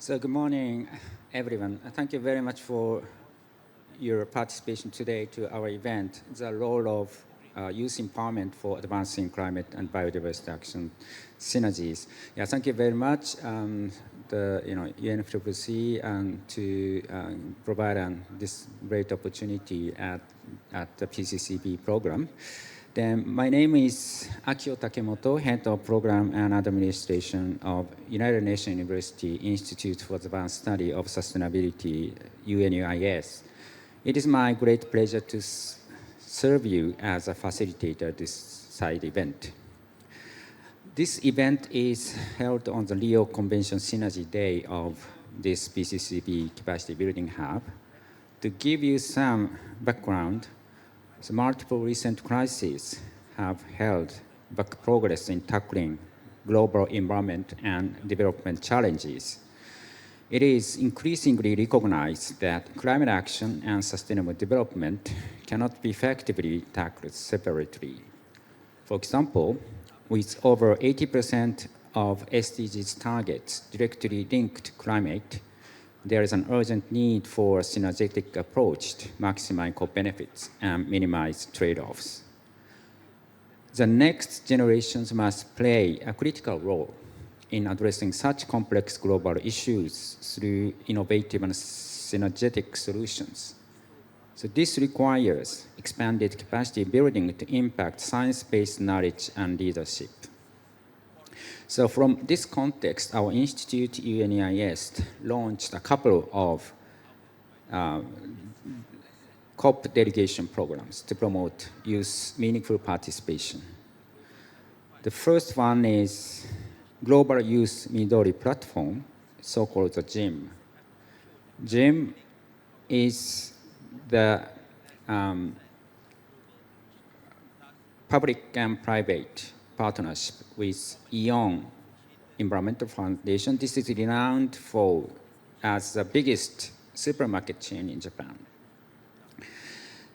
So good morning, everyone. Thank you very much for your participation today to our event, the role of youth empowerment for advancing climate and biodiversity action synergies. Yeah, thank you very much, the UNFCCC, to provide this great opportunity at the PCCB program. Then my name is Akio Takemoto, Head of Program and Administration of United Nations University Institute for Advanced Study of Sustainability, UNUIS. It is my great pleasure to serve you as a facilitator this side event. This event is held on the Rio Conventions Synergy Day of this PCCB Capacity Building Hub. To give you some background, the multiple recent crises have held back progress in tackling global environment and development challenges. It is increasingly recognized that climate action and sustainable development cannot be effectively tackled separately. For example, with over 80% of SDGs targets directly linked to climate, there is an urgent need for a synergetic approach to maximize co-benefits and minimize trade-offs. The next generations must play a critical role in addressing such complex global issues through innovative and synergetic solutions. So this requires expanded capacity building to impact science-based knowledge and leadership. So from this context, our institute, UNIS, launched a couple of COP delegation programs to promote youth meaningful participation. The first one is Global Youth Midori Platform, so-called the GYM. GYM is the public and private partnership with AEON Environmental Foundation. This is renowned as the biggest supermarket chain in Japan.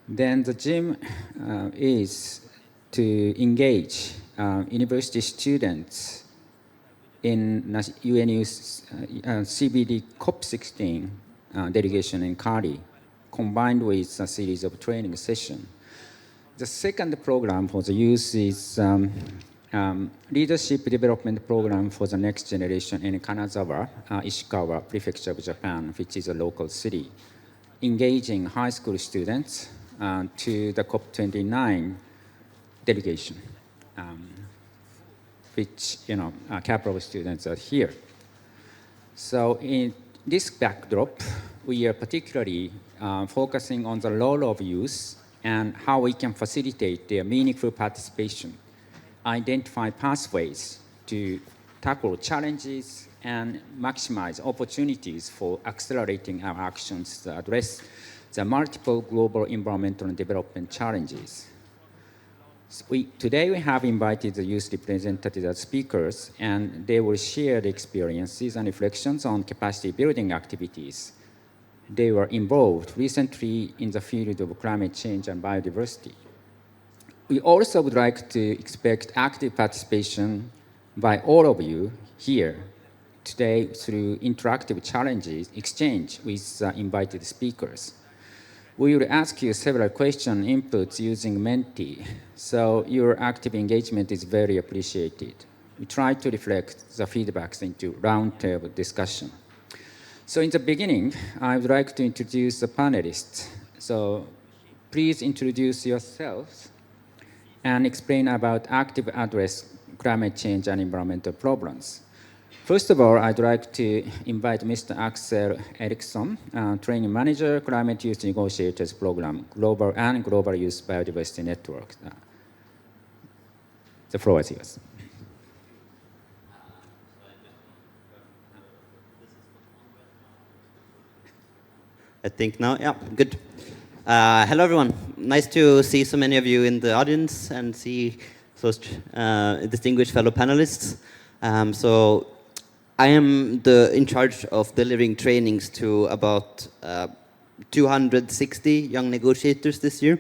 Then the GYM is to engage university students in UNU's CBD COP16 delegation in Cali, combined with a series of training sessions. The second program for the youth is Leadership Development Program for the Next Generation in Kanazawa, Ishikawa Prefecture of Japan, which is a local city, engaging high school students to the COP29 delegation, which, a couple of students are here. So in this backdrop, we are particularly focusing on the role of youth and how we can facilitate their meaningful participation, identify pathways to tackle challenges, and maximize opportunities for accelerating our actions to address the multiple global environmental and development challenges. Today we have invited the youth representatives as speakers, and they will share the experiences and reflections on capacity building activities. They were involved recently in the field of climate change and biodiversity. We also would like to expect active participation by all of you here today through interactive challenges exchange with invited speakers. We will ask you several question inputs using Menti, so your active engagement is very appreciated. We try to reflect the feedbacks into roundtable discussion. So in the beginning, I would like to introduce the panelists. So please introduce yourselves and explain about active address climate change and environmental problems. First of all, I'd like to invite Mr. Axel Eriksson, Training Manager, Climate Youth Negotiators Program, Global Youth Biodiversity Network. The floor is yours. I think now, yeah, good. Hello, everyone. Nice to see so many of you in the audience and see those distinguished fellow panelists. So I am in charge of delivering trainings to about 260 young negotiators this year,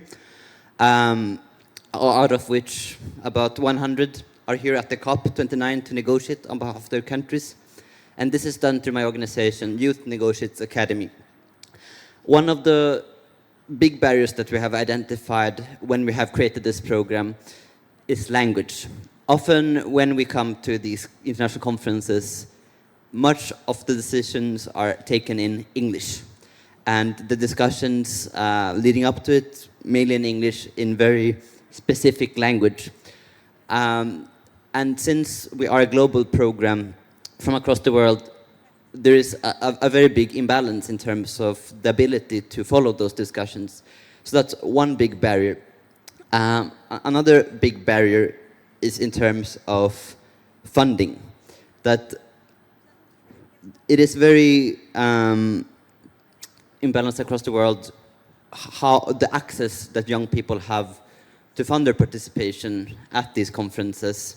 out of which about 100 are here at the COP29 to negotiate on behalf of their countries. And this is done through my organization, Youth Negotiates Academy. One of the big barriers that we have identified when we have created this program is language. Often when we come to these international conferences, much of the decisions are taken in English. And the discussions leading up to it, mainly in English, in very specific language. And since we are a global program from across the world, there is a very big imbalance in terms of the ability to follow those discussions. So that's one big barrier. Another big barrier is in terms of funding. That it is very imbalanced across the world how the access that young people have to fund their participation at these conferences.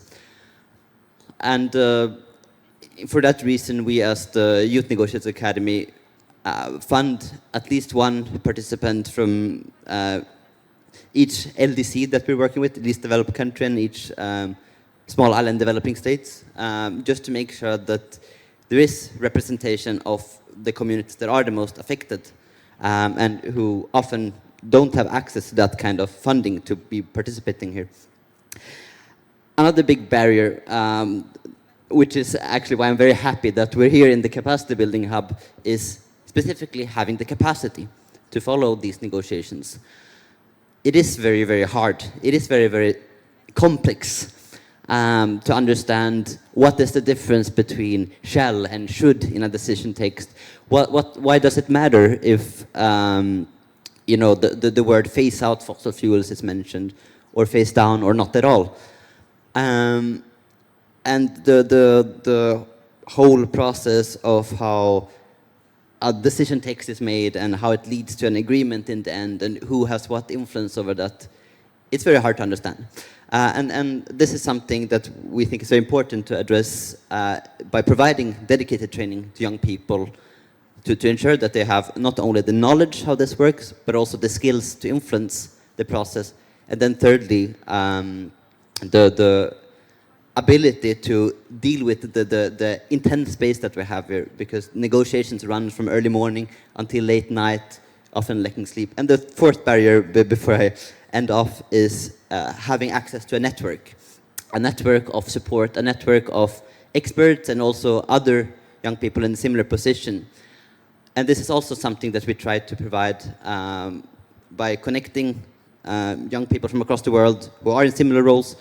And for that reason, we as the Youth Negotiators Academy fund at least one participant from each LDC that we're working with, least developed country, and each small island developing states, just to make sure that there is representation of the communities that are the most affected and who often don't have access to that kind of funding to be participating here. Another big barrier, which is actually why I'm very happy that we're here in the Capacity Building Hub, is specifically having the capacity to follow these negotiations. It is very, very hard. It is very, very complex to understand what is the difference between shall and should in a decision text. Why does it matter if you know, the word phase out fossil fuels is mentioned, or phase down, or not at all? And the whole process of how a decision text is made and how it leads to an agreement in the end and who has what influence over that, it's very hard to understand. And this is something that we think is very important to address by providing dedicated training to young people to ensure that they have not only the knowledge how this works, but also the skills to influence the process. And then thirdly, the ability to deal with the intense space that we have here, because negotiations run from early morning until late night, often lacking sleep. And the fourth barrier, before I end off, is having access to a network of support, a network of experts and also other young people in a similar position. And this is also something that we try to provide by connecting young people from across the world who are in similar roles,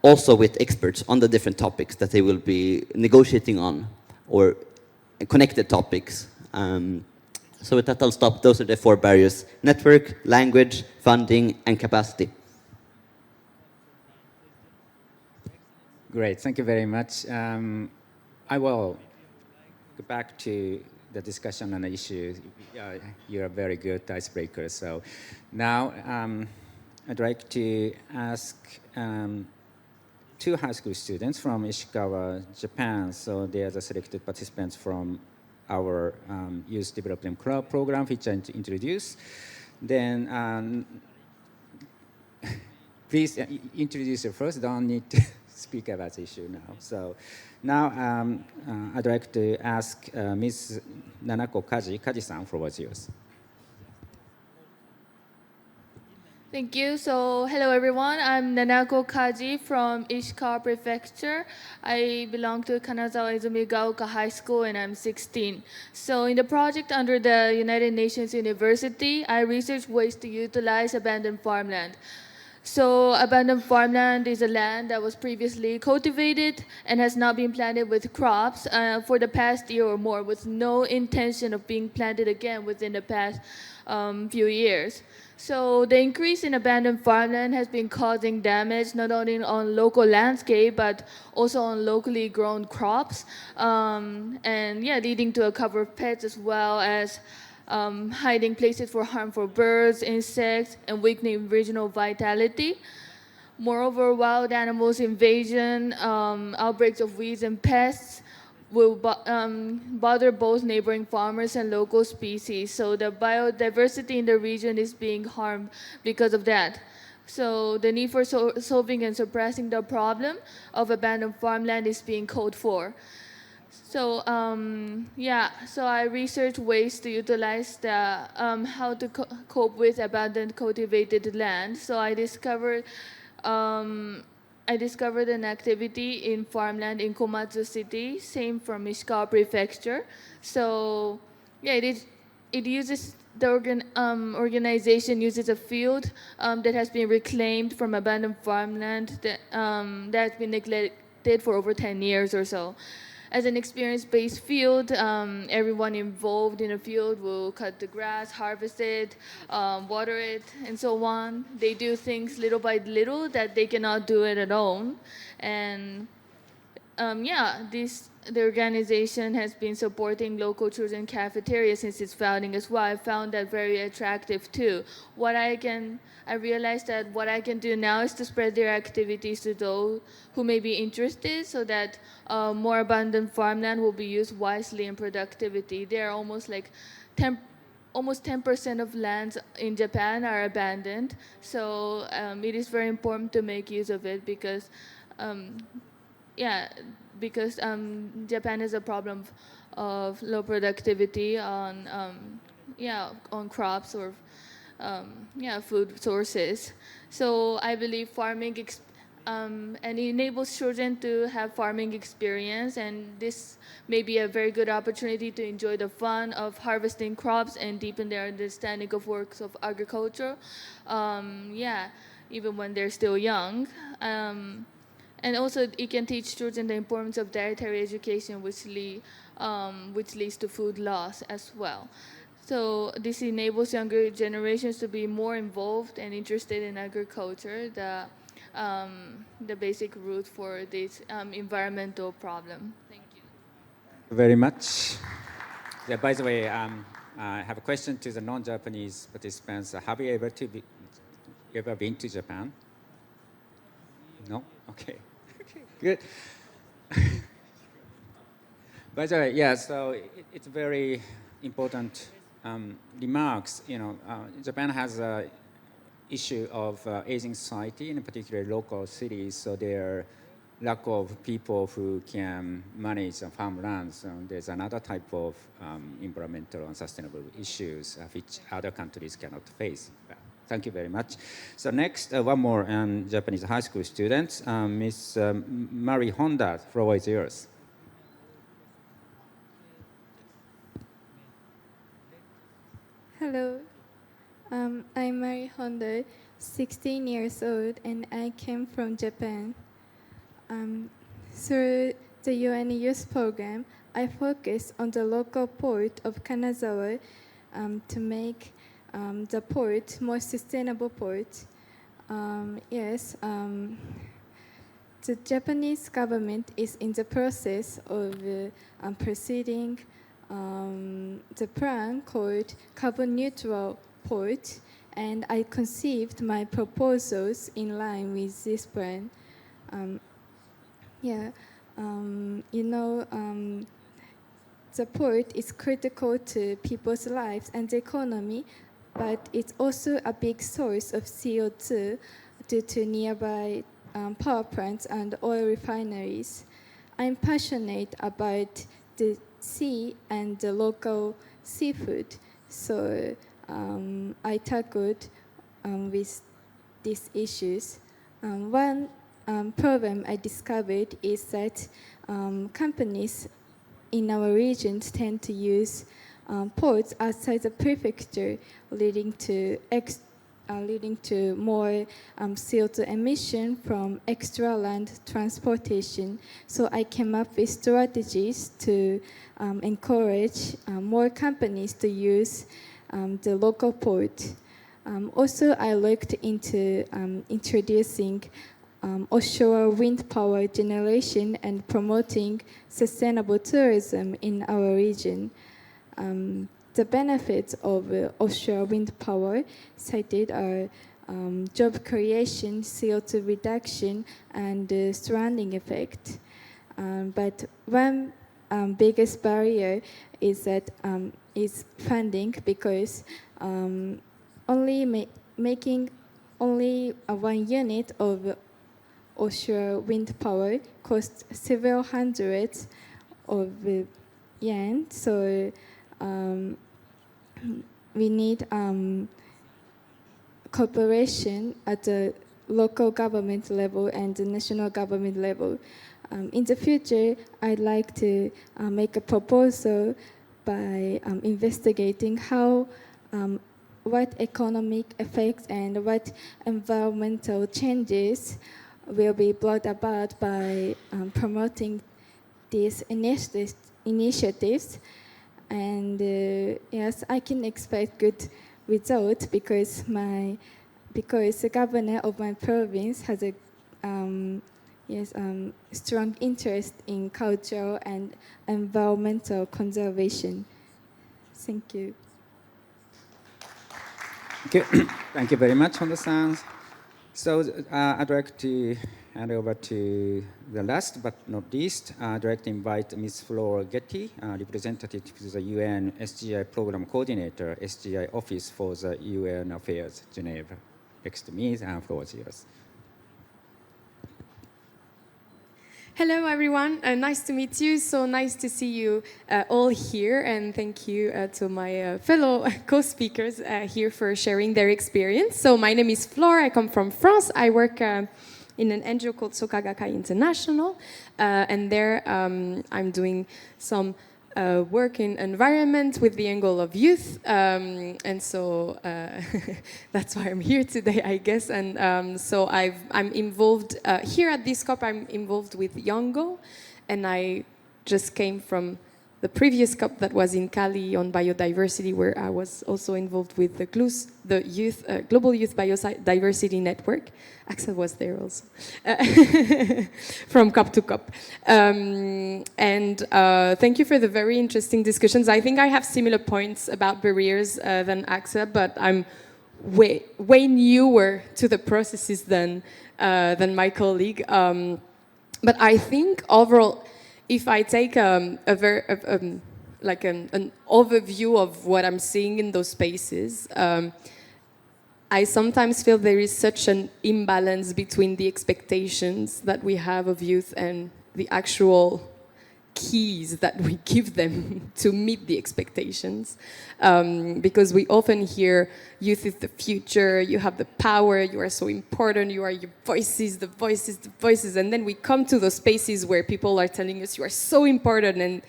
also with experts on the different topics that they will be negotiating on, or connected topics. So with that, I'll stop. Those are the four barriers: network, language, funding, and capacity. Great, thank you very much. I will go back to the discussion on the issue. You're a very good icebreaker. So now I'd like to ask two high school students from Ishikawa, Japan. So they are the selected participants from our Youth Development Club program, which I introduced. Then please introduce yourself first. Don't need to speak about the issue now. So now I'd like to ask Ms. Nanako Kaji-san, floor is yours. Thank you. So, hello everyone. I'm Nanako Kaji from Ishikawa Prefecture. I belong to Kanazawa Izumigaoka High School and I'm 16. So, in the project under the United Nations University, I research ways to utilize abandoned farmland. So, abandoned farmland is a land that was previously cultivated and has not been planted with crops for the past year or more, with no intention of being planted again within the past few years. So the increase in abandoned farmland has been causing damage not only on local landscape but also on locally grown crops, and leading to a cover of pests as well as hiding places for harmful birds, insects, and weakening regional vitality. Moreover, wild animals invasion, outbreaks of weeds and pests will bother both neighboring farmers and local species. So the biodiversity in the region is being harmed because of that. So the need for solving and suppressing the problem of abandoned farmland is being called for. So so I researched ways to utilize the how to cope with abandoned cultivated land. So I discovered an activity in farmland in Komatsu City, same from Ishikawa Prefecture. So yeah, it uses the organization uses a field that has been reclaimed from abandoned farmland that has been neglected for over 10 years or so. As an experience-based field, everyone involved in a field will cut the grass, harvest it, water it, and so on. They do things little by little that they cannot do it alone. And the organization has been supporting local children cafeteria since its founding as well. I found that very attractive too. I realized that what I can do now is to spread their activities to those who may be interested, so that more abundant farmland will be used wisely in productivity. There are almost 10% of lands in Japan are abandoned, so it is very important to make use of it because um, yeah, because Japan has a problem of low productivity on crops or food sources. So I believe and it enables children to have farming experience, and this may be a very good opportunity to enjoy the fun of harvesting crops and deepen their understanding of works of agriculture. Even when they're still young. And also, it can teach children the importance of dietary education, which leads to food loss as well. So this enables younger generations to be more involved and interested in agriculture, the basic root for this environmental problem. Thank you. Very much. Yeah, by the way, I have a question to the non-Japanese participants. Have you ever been to Japan? No? Okay. Good. By the way, yeah, so it's very important remarks. Japan has a issue of aging society, in particular local cities, so there are lack of people who can manage farmlands. So there's another type of environmental and sustainable issues which other countries cannot face. Thank you very much. So next, one more Japanese high school student, Miss Mari Honda. The floor is yours. Hello, I'm Mari Honda, 16 years old, and I came from Japan. Through the UN Youth Program, I focused on the local port of Kanazawa to make the port more sustainable port. The Japanese government is in the process of proceeding the plan called carbon neutral port, and I conceived my proposals in line with this plan. The port is critical to people's lives and the economy, but it's also a big source of CO2 due to nearby power plants and oil refineries. I'm passionate about the sea and the local seafood, so I tackled with these issues. One problem I discovered is that companies in our regions tend to use ports outside the prefecture, leading to more CO2 emission from extra land transportation. So I came up with strategies to encourage more companies to use the local port. Also, I looked into introducing offshore wind power generation and promoting sustainable tourism in our region. The benefits of offshore wind power cited are job creation, CO2 reduction, and surrounding effect. But one biggest barrier is funding, because making only one unit of offshore wind power costs several hundreds of yen. So we need cooperation at the local government level and the national government level. In the future, I'd like to make a proposal by investigating how what economic effects and what environmental changes will be brought about by promoting these initiatives. And yes, I can expect good results because the governor of my province has a strong interest in cultural and environmental conservation. Thank you. Thank you very much, Honda-san. So I'd like to hand over to the last but not least. I'd like to invite Ms. Flora Getty, representative to the UN SGI Program Coordinator, SGI Office for the UN Affairs, Geneva. Next to me, floor is yours. Hello, everyone. Nice to meet you. So nice to see you all here. And thank you to my fellow co-speakers here for sharing their experience. So my name is Flore. I come from France. I work in an NGO called Sokagakai International. And there I'm doing some work in environment with the angle of youth. And so that's why I'm here today, I guess. And so I'm involved here at this COP. I'm involved with Yongo, and I just came from the previous COP that was in Cali on biodiversity, where I was also involved with the GLUS, the youth, Global Youth Biodiversity Network. Axel was there also, from COP to COP. And thank you for the very interesting discussions. I think I have similar points about barriers than Axel, but I'm way newer to the processes than my colleague. But I think overall, if I take an overview of what I'm seeing in those spaces, I sometimes feel there is such an imbalance between the expectations that we have of youth and the actual keys that we give them to meet the expectations. Because we often hear youth is the future, you have the power, you are so important, you are your voices, the voices, the voices. And then we come to those spaces where people are telling us you are so important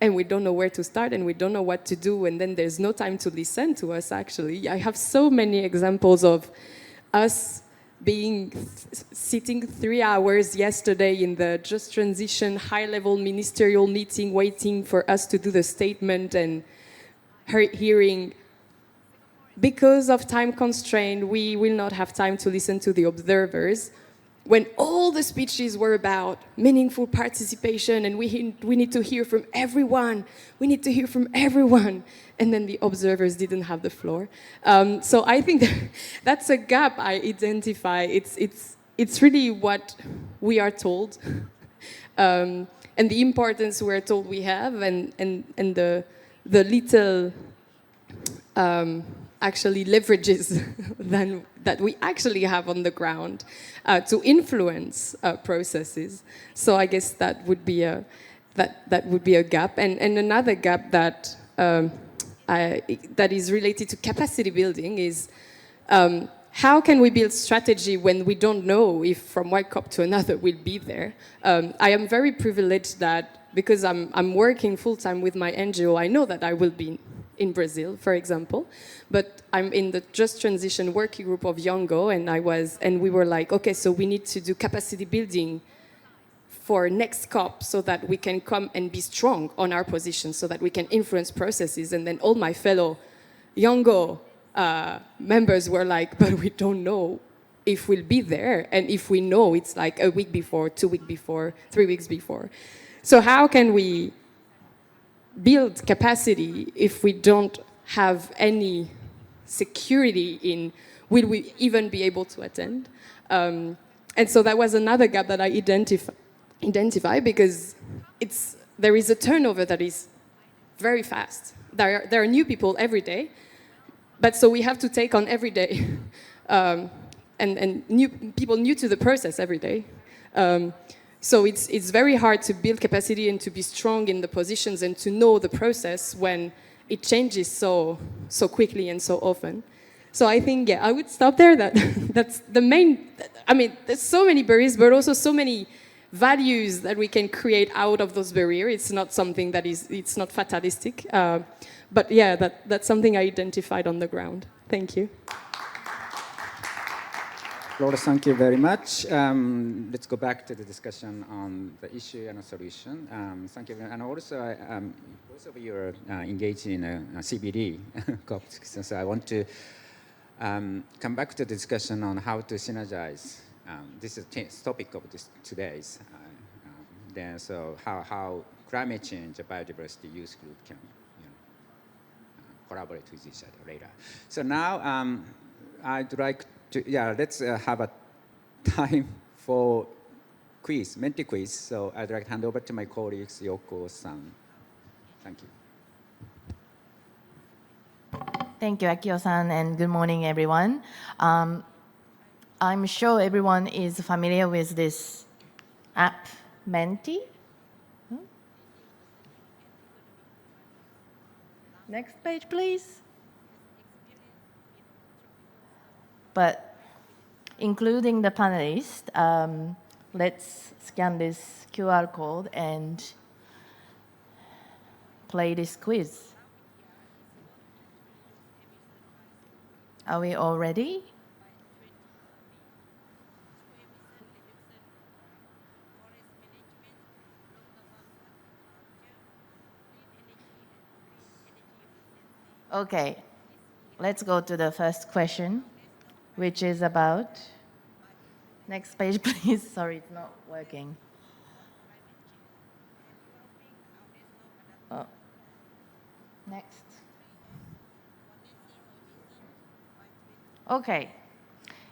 and we don't know where to start and we don't know what to do. And then there's no time to listen to us, actually. I have so many examples of us sitting 3 hours yesterday in the Just Transition high-level ministerial meeting, waiting for us to do the statement and hearing, because of time constraint, we will not have time to listen to the observers, when all the speeches were about meaningful participation and we need to hear from everyone, we need to hear from everyone, and then the observers didn't have the floor. So I think that's a gap I identify. It's really what we are told, and the importance we're told we have, and the little actually leverages that we actually have on the ground to influence processes. So I guess that would be a gap, and another gap that that is related to capacity building is how can we build strategy when we don't know if from one COP to another we'll be there? I am very privileged that because I'm working full-time with my NGO, I know that I will be in Brazil, for example, but I'm in the Just Transition working group of Yongo, and we were like, okay, so we need to do capacity building for next COP so that we can come and be strong on our position, so that we can influence processes. And then all my fellow Yongo members were like, but we don't know if we'll be there, and if we know, it's like a week before, 2 weeks before, 3 weeks before. So how can we build capacity if we don't have any security in will we even be able to attend? And so that was another gap that I identify because there is a turnover that is very fast. There are new people every day, but so we have to take on every day and new people new to the process every day. So it's very hard to build capacity and to be strong in the positions and to know the process when it changes so quickly and so often. So I think, yeah, I would stop there. That's the main. I mean, there's so many barriers, but also so many values that we can create out of those barriers. It's not something that it's not fatalistic. But yeah, that's something I identified on the ground. Thank you. Laura, thank you very much. Let's go back to the discussion on the issue and the solution. Thank you. And also, both of you are engaged in a CBD competition, so I want to come back to the discussion on how to synergize. This is the topic of today's. Then, so how climate change and biodiversity youth group can collaborate with each other later. So now I'd like to, let's have a time for quiz, Menti quiz. So I'd like to hand over to my colleagues, Yoko-san. Thank you. Thank you, Akio-san, and good morning, everyone. I'm sure everyone is familiar with this app, Menti. Next page, please. But including the panelists, let's scan this QR code and play this quiz. Are we all ready? Okay, let's go to the first question, which is about, next page, please. Sorry, it's not working. Oh. Next. Okay.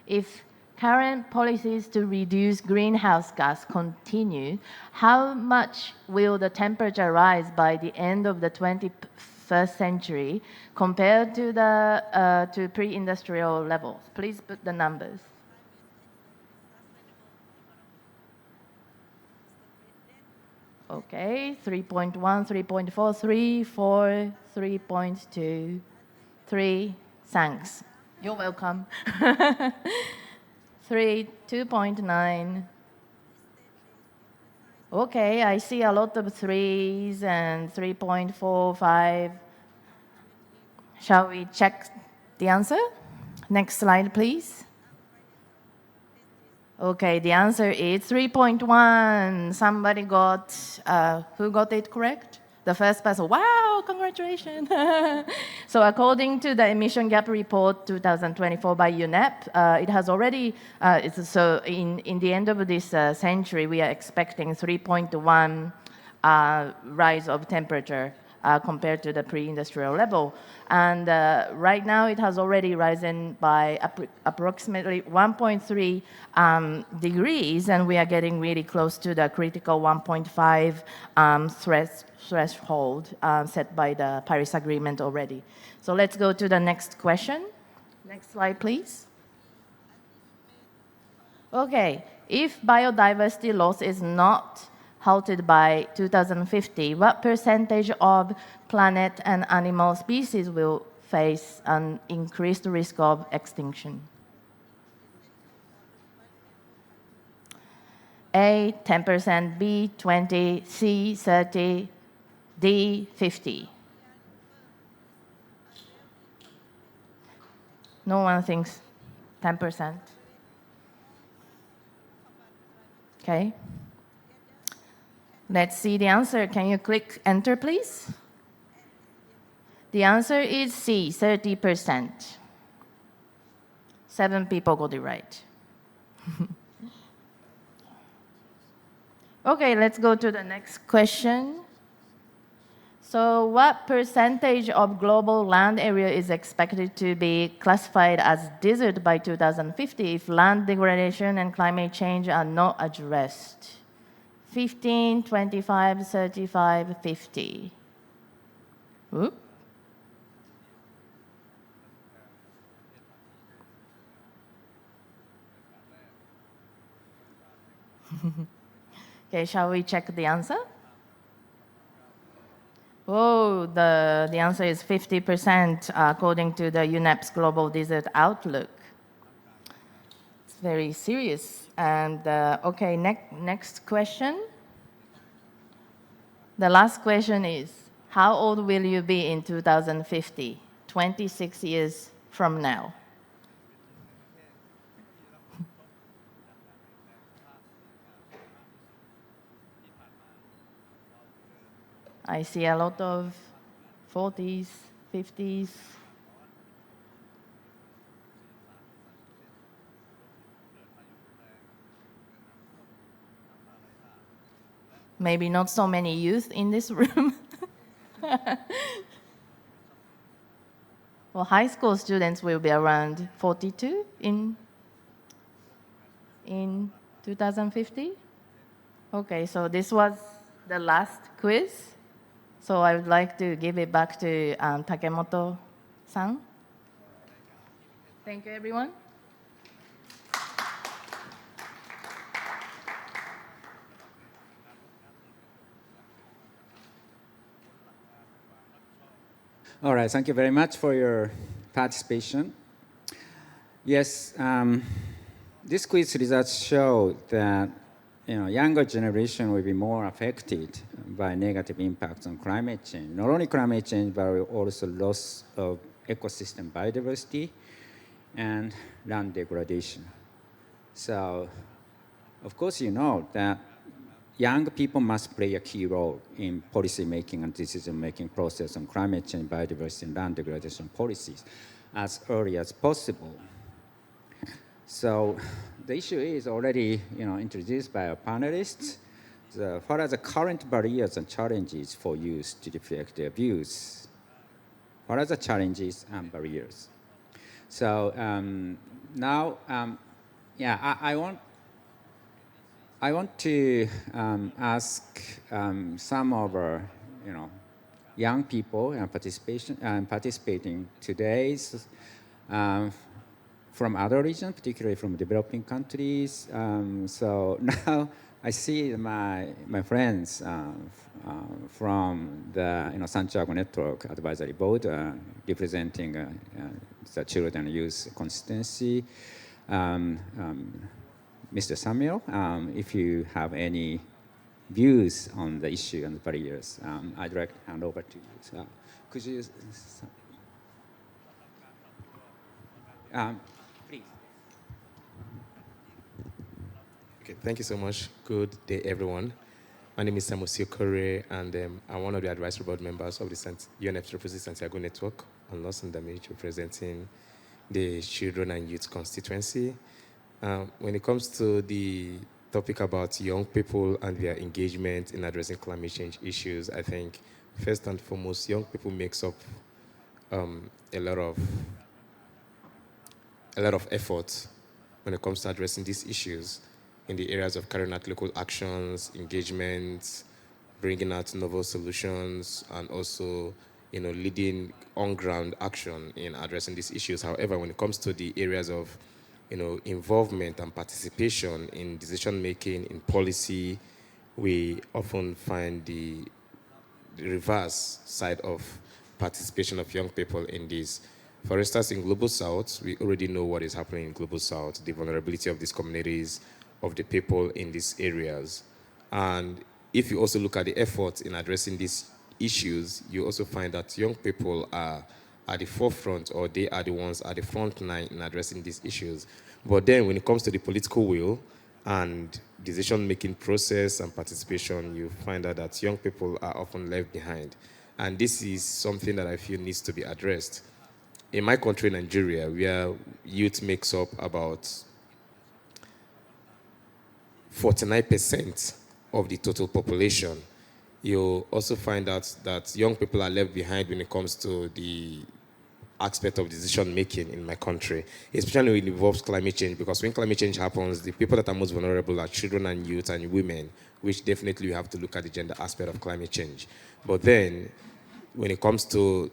If current policies to reduce greenhouse gas continue, how much will the temperature rise by the end of the 21st century compared to the to pre-industrial levels? Please put the numbers. Okay, 3.1, 3.4, 3, 4, 3.2, 3. Thanks. You're welcome. 3, 2.9. Okay, I see a lot of 3s and 3.45. Shall we check the answer? Next slide, please. Okay, the answer is 3.1. Somebody got, who got it correct? The first person. Wow, congratulations. So according to the emission gap report 2024 by UNEP, it has already, so in the end of this century, we are expecting 3.1 rise of temperature compared to the pre-industrial level. And right now, it has already risen by approximately 1.3 degrees, and we are getting really close to the critical 1.5 threshold set by the Paris Agreement already. So let's go to the next question. Next slide, please. Okay, if biodiversity loss is not halted by 2050, what percentage of planet and animal species will face an increased risk of extinction? A, 10%, B, 20, C, 30, D, 50. No one thinks 10%. Okay. Let's see the answer. Can you click enter, please? The answer is C, 30%. 7 people got it right. Okay, let's go to the next question. So what percentage of global land area is expected to be classified as desert by 2050 if land degradation and climate change are not addressed? 15, 25, 35, 50. Ooh. Okay, shall we check the answer? Oh, the answer is 50% according to the UNEP's Global Desert Outlook. It's very serious. And okay, next question. The last question is, how old will you be in 2050, 26 years from now? I see a lot of 40s, 50s. Maybe not so many youth in this room. Well, high school students will be around 42 in 2050. Okay, so this was the last quiz. So I would like to give it back to Takemoto-san. Thank you, everyone. All right, thank you very much for your participation. Yes, this quiz results show that younger generation will be more affected by negative impacts on climate change. Not only climate change, but also loss of ecosystem biodiversity and land degradation. So, of course, you know that young people must play a key role in policy making and decision making process on climate change, biodiversity, and land degradation policies as early as possible. So the issue is already introduced by our panelists. What are the current barriers and challenges for youth to reflect their views? What are the challenges and barriers? So now, I want to ask some of our young people participating today's from other regions, particularly from developing countries. So now I see my friends from the Santiago Network Advisory Board representing the Children and Youth constituency. Mr. Samuel, if you have any views on the issue and the barriers, I'd like to hand over to you. So, could you, please. Okay, thank you so much. Good day, everyone. My name is Samuel Kore, and I'm one of the advisory board members of the UNFCCC Santiago Network on loss and damage, representing the Children and Youth constituency. When it comes to the topic about young people and their engagement in addressing climate change issues, I think first and foremost, young people makes up a lot of effort when it comes to addressing these issues in the areas of carrying out local actions, engagement, bringing out novel solutions, and also leading on-ground action in addressing these issues. However, when it comes to the areas of involvement and participation in decision-making, in policy, we often find the reverse side of participation of young people in this. For instance, in Global South, we already know what is happening in Global South, the vulnerability of these communities, of the people in these areas. And if you also look at the efforts in addressing these issues, you also find that young people are at the forefront, or they are the ones at the front line in addressing these issues. But then when it comes to the political will and decision-making process and participation, you find out that young people are often left behind. And this is something that I feel needs to be addressed. In my country, Nigeria, where youth makes up about 49% of the total population, you also find out that young people are left behind when it comes to the aspect of decision making in my country, especially when it involves climate change, because when climate change happens, the people that are most vulnerable are children and youth and women, which definitely you have to look at the gender aspect of climate change. But then when it comes to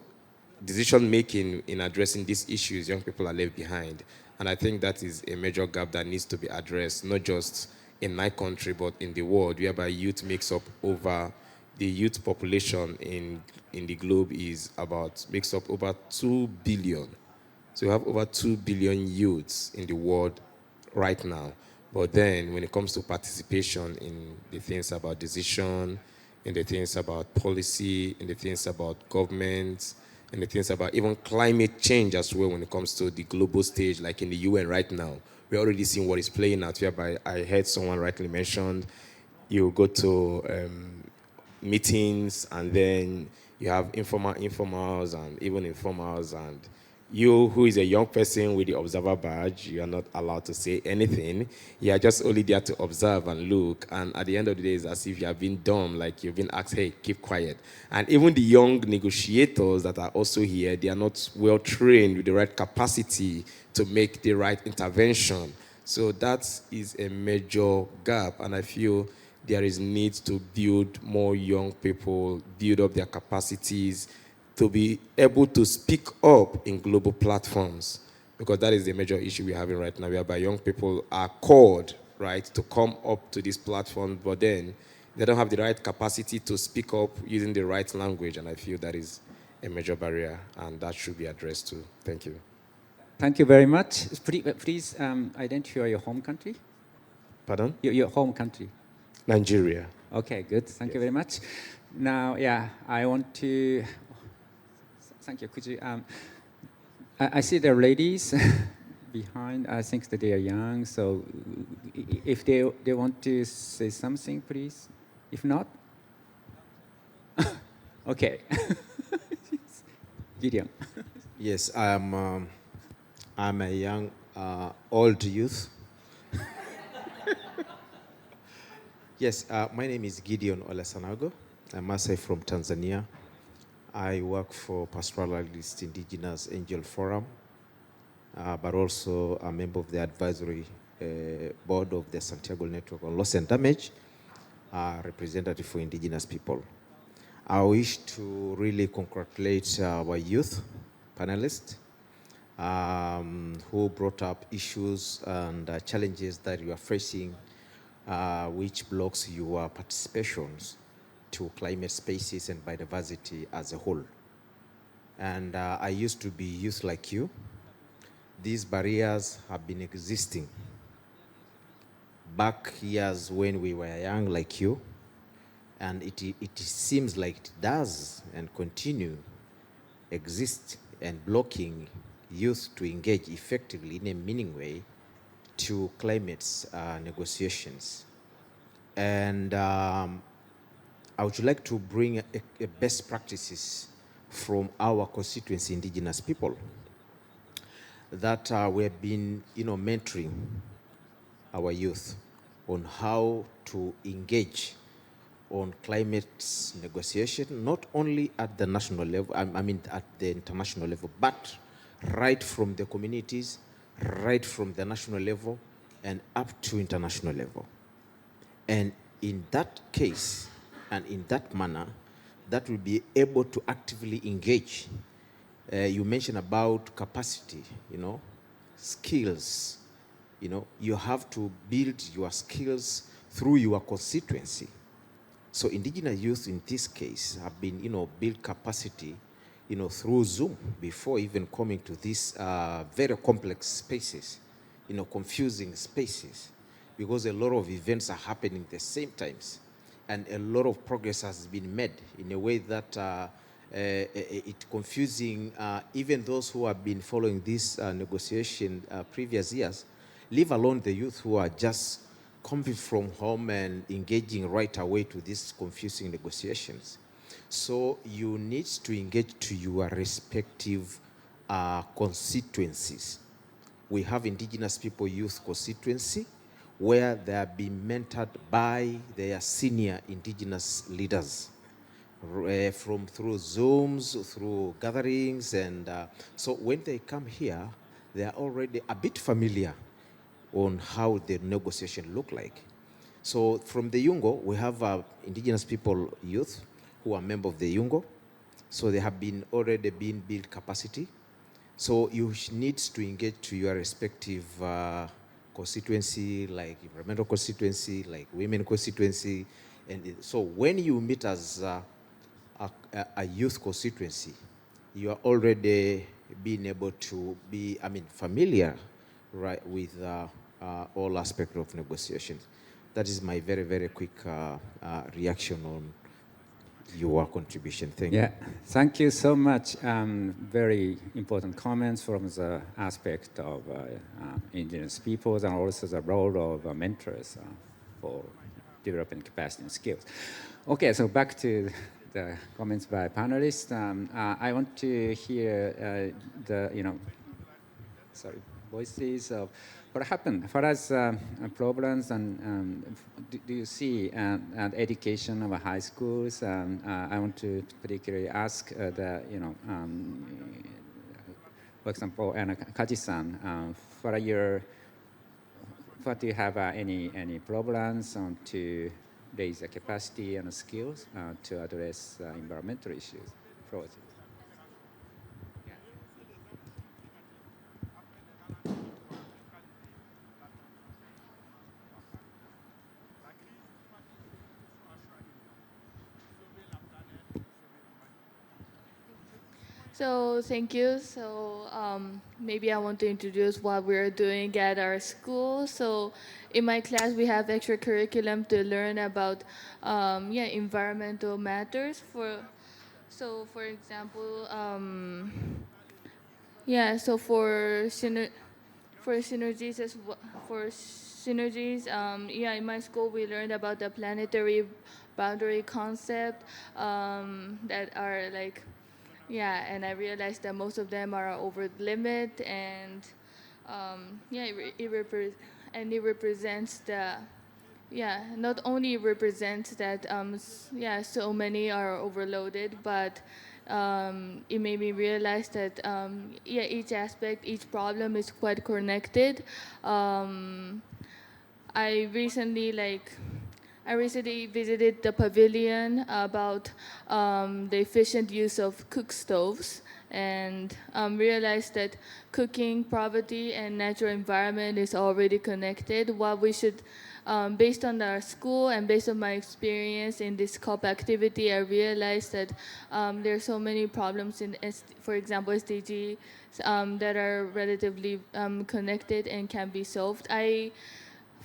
decision making in addressing these issues, young people are left behind. And I think that is a major gap that needs to be addressed, not just in my country, but in the world, whereby youth makes up over the youth population in the globe makes up over 2 billion. So we have over 2 billion youths in the world right now. But then when it comes to participation in the things about decision, in the things about policy, in the things about government, in the things about even climate change as well when it comes to the global stage, like in the UN right now, we're already seeing what is playing out, whereby I heard someone rightly mentioned, you go to meetings, and then you have informals, and even informals, and you, who is a young person with the observer badge, you are not allowed to say anything. You are just only there to observe and look, and at the end of the day, it's as if you have been dumb, like you've been asked, hey, keep quiet. And even the young negotiators that are also here, they are not well trained with the right capacity to make the right intervention. So that is a major gap, and I feel there is need to build more young people, build up their capacities to be able to speak up in global platforms, because that is the major issue we're having right now, whereby young people are called, right, to come up to this platform, but then they don't have the right capacity to speak up using the right language, and I feel that is a major barrier, and that should be addressed too. Thank you. Thank you very much. Please identify your home country. Pardon? Your home country. Nigeria. Okay, good. Thank you very much. Now, yeah, I want to. Thank you. Could you? I see the ladies behind. I think that they are young. So, if they want to say something, please. If not, okay. Gideon. Yes, I'm a young, old youth. Yes, my name is Gideon Olasanago. I'm also from Tanzania. I work for Pastoralist Indigenous Angel Forum, but also a member of the advisory board of the Santiago Network on Loss and Damage, representative for indigenous people. I wish to really congratulate our youth panelists who brought up issues and challenges that you are facing, which blocks your participations to climate spaces and biodiversity as a whole. And I used to be youth like you. These barriers have been existing back years when we were young like you, and it seems like it does and continue exist and blocking youth to engage effectively in a meaningful way to climate negotiations. And I would like to bring a best practices from our constituency indigenous people that we have been mentoring our youth on how to engage on climate negotiation, not only at the national level, I mean at the international level, but right from the communities, right from the national level, and up to international level. And in that case, and in that manner, that will be able to actively engage. You mentioned about capacity, skills. You have to build your skills through your constituency. So indigenous youth in this case have been, build capacity, through Zoom before even coming to these very complex spaces, confusing spaces, because a lot of events are happening at the same times, and a lot of progress has been made in a way that it's confusing even those who have been following this negotiation previous years, leave alone the youth who are just coming from home and engaging right away to these confusing negotiations. So you need to engage to your respective constituencies. We have indigenous people youth constituency where they are being mentored by their senior indigenous leaders through Zooms, through gatherings, and so when they come here, they are already a bit familiar on how the negotiation look like. So from the Yungo, we have indigenous people youth who are members of the Yungo. So they have already been built capacity. So you need to engage to your respective constituency, like environmental constituency, like women constituency. So when you meet as a youth constituency, you are already being able to be, familiar, right, with all aspects of negotiations. That is my very, very quick reaction on your contribution. Thank you. Yeah, thank you so much. Very important comments from the aspect of indigenous peoples and also the role of mentors for developing capacity and skills. Okay, so back to the comments by panelists. I want to hear voices of what happened. What are problems and do you see education of high schools? I want to particularly ask for example, Kaji-san, what do you have any problems to raise the capacity and skills to address environmental issues? So thank you. So maybe I want to introduce what we're doing at our school. So in my class, we have extra curriculum to learn about environmental matters. For example, so for synergies in my school we learned about the planetary boundary concept that are like. Yeah, and I realized that most of them are over the limit, and it represents the not only represents that so many are overloaded, but it made me realize that each aspect, each problem is quite connected. I recently visited the pavilion about the efficient use of cook stoves and realized that cooking, poverty, and natural environment is already connected. What we should, based on our school and based on my experience in this COP activity, I realized that there are so many problems in, for example, SDG that are relatively connected and can be solved. I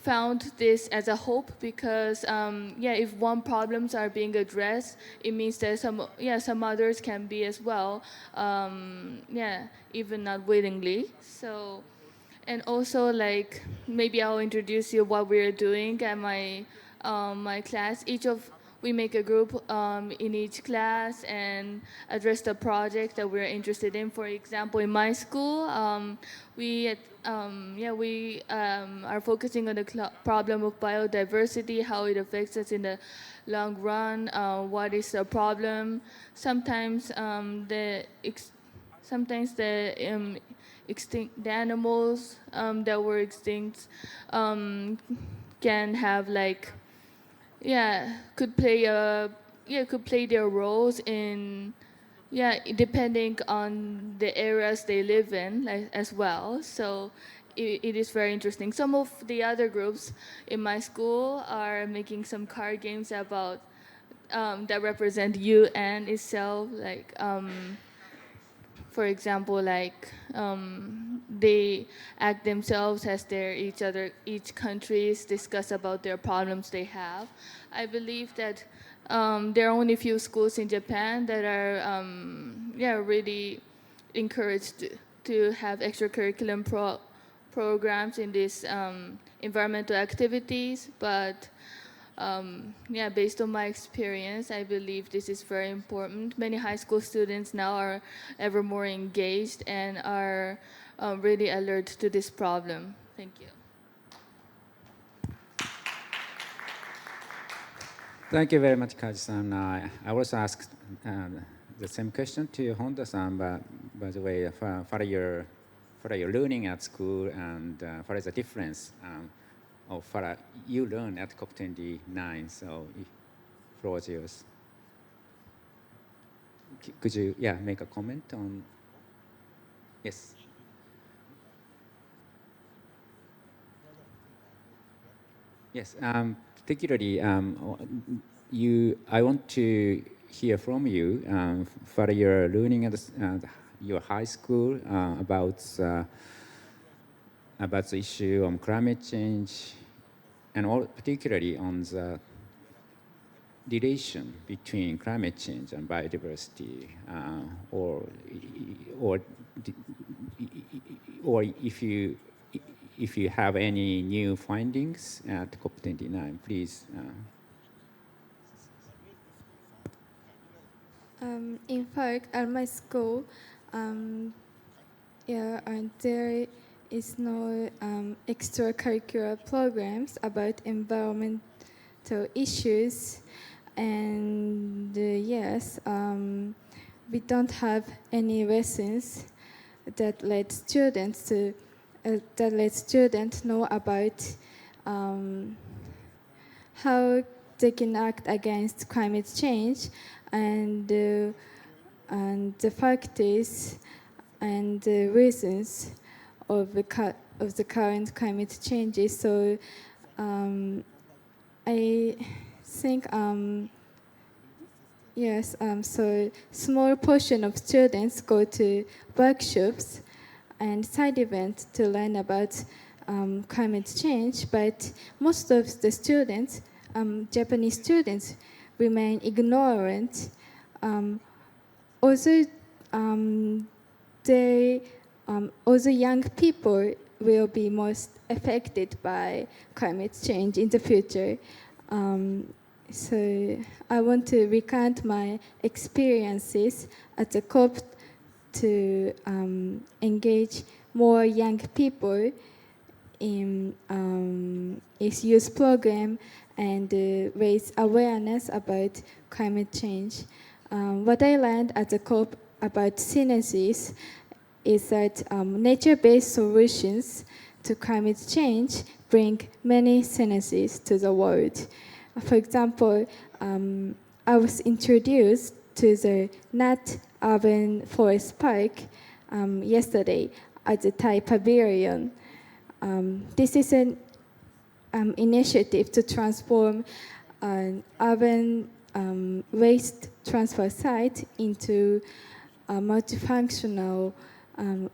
found this as a hope because if one problems are being addressed, it means that some others can be as well, even not willingly. So, and also maybe I'll introduce you what we're doing at my class. We make a group in each class and address the project that we're interested in. For example, in my school, we are focusing on the problem of biodiversity, how it affects us in the long run, what is the problem. Sometimes the animals that were extinct can have could play their roles in depending on the areas they live in as well. So it is very interesting. Some of the other groups in my school are making some card games about that represent UN itself, for example, they act themselves as each countries discuss about their problems they have. I believe that there are only a few schools in Japan that are really encouraged to have extracurriculum programs in these environmental activities, but based on my experience, I believe this is very important. Many high school students now are ever more engaged and are really alert to this problem. Thank you. Thank you very much, Kaji-san. I also asked the same question to Honda-san, but by the way, what are you learning at school, and what is the difference of what you learn at COP29? So, floor is yours. Could you, make a comment on? Yes. Yes, particularly, I want to hear from you for your learning at your high school about the issue on climate change, and particularly on the relation between climate change and biodiversity, or or if you have any new findings at COP29, please. In fact, at my school, and there is no extracurricular programs about environmental issues, and yes, we don't have any lessons that let students know about how they can act against climate change, and the factors and the reasons of the current climate changes. So I think yes. So small portion of students go to workshops and side events to learn about climate change, but most of the students, Japanese students, remain ignorant. Also, also young people will be most affected by climate change in the future. So I want to recount my experiences at the COP to engage more young people in its youth program and raise awareness about climate change. What I learned at the COP about synergies is that nature-based solutions to climate change bring many synergies to the world. For example, I was introduced to the Nat Urban Forest Park yesterday at the Thai Pavilion. This is an initiative to transform an urban waste transfer site into a multifunctional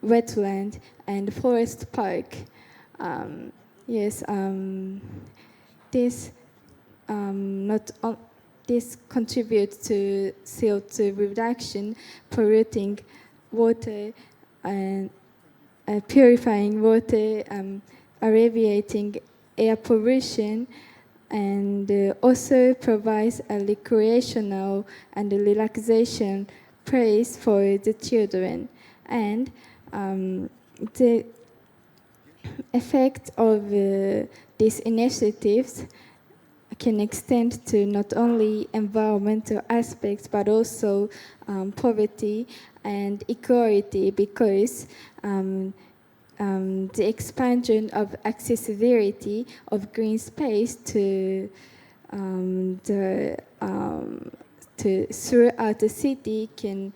wetland and forest park. Yes, this contributes to CO2 reduction, polluting water and purifying water, alleviating air pollution, and also provides a recreational and relaxation place for the children. And the effect of these initiatives can extend to not only environmental aspects, but also poverty and equality, because the expansion of accessibility of green space throughout the city can